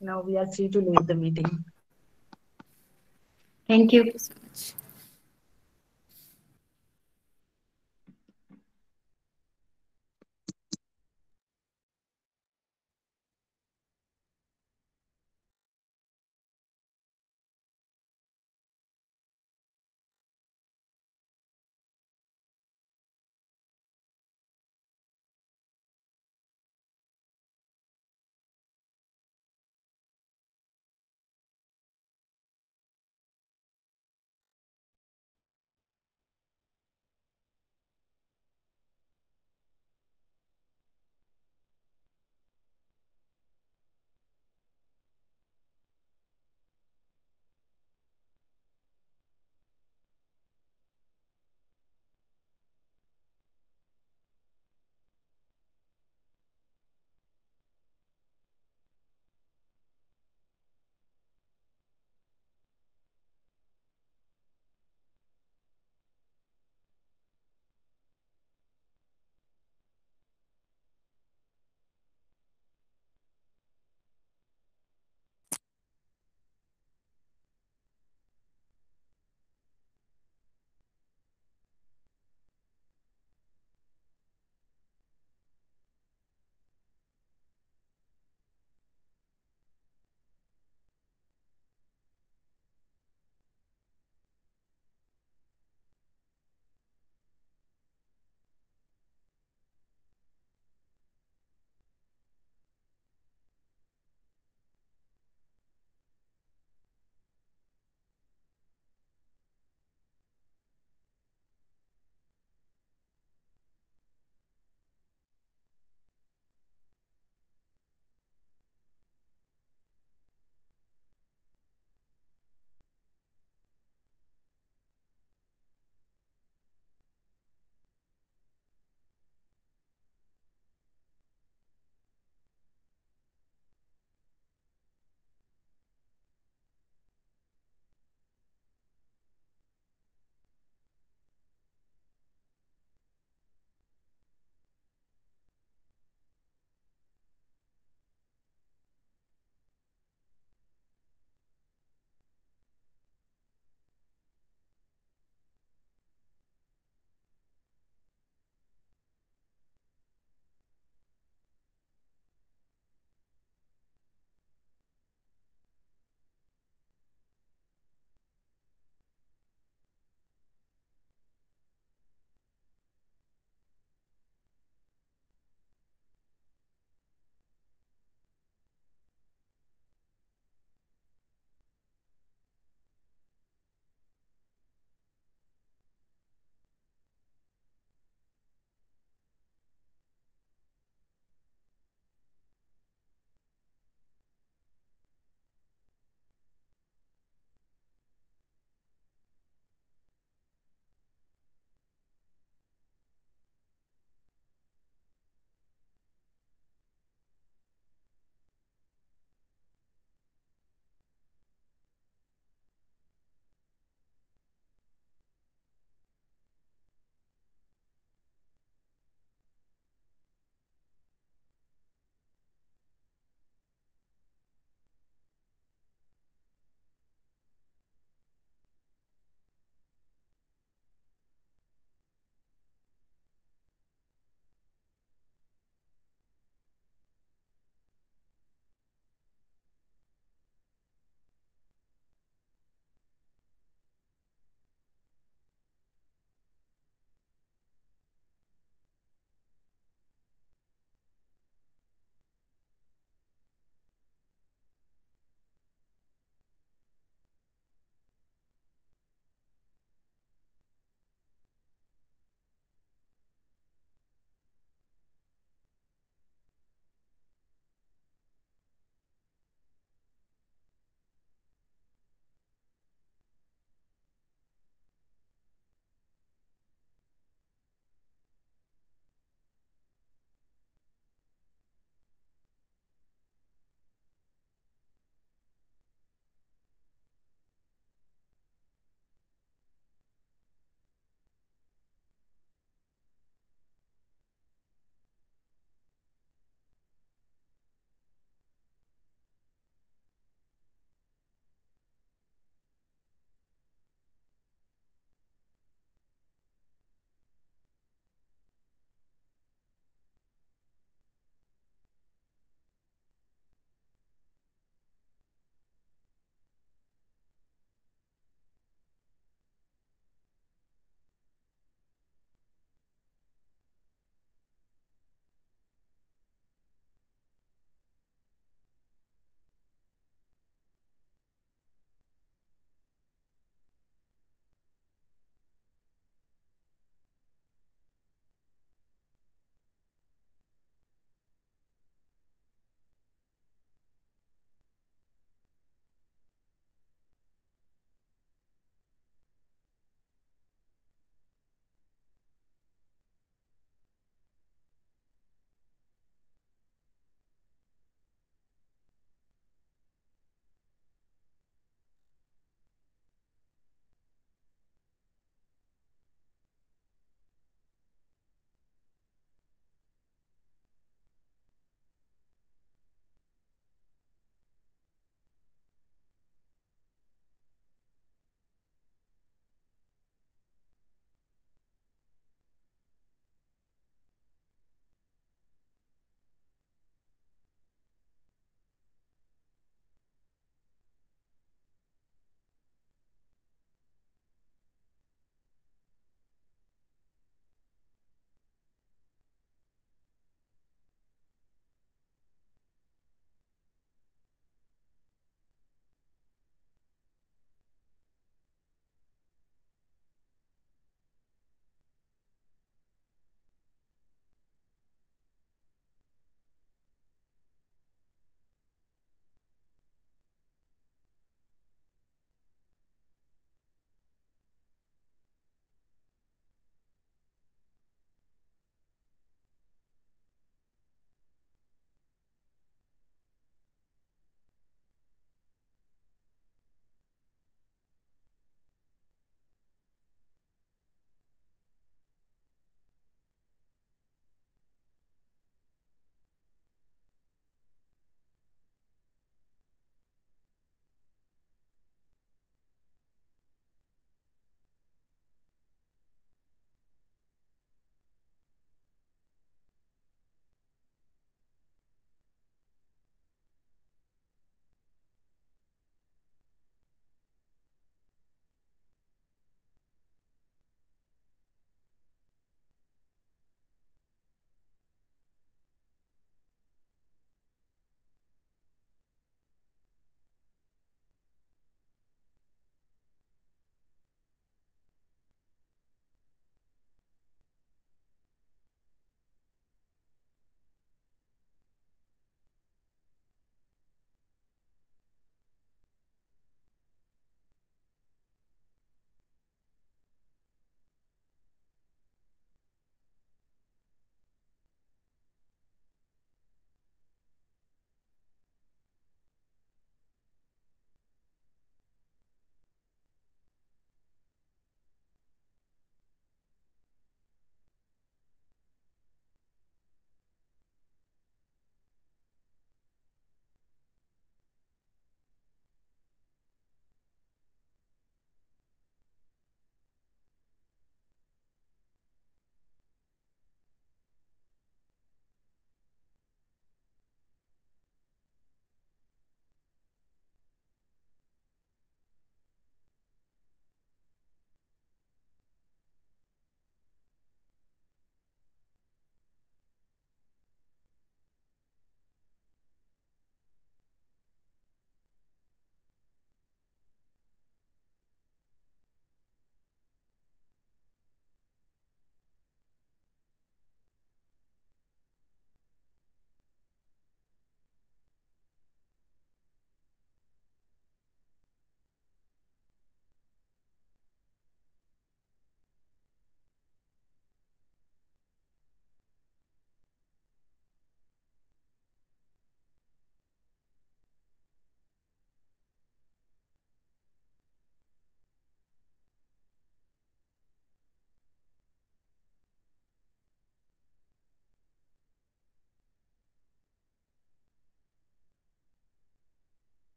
Now we are free to leave the meeting. Thank you.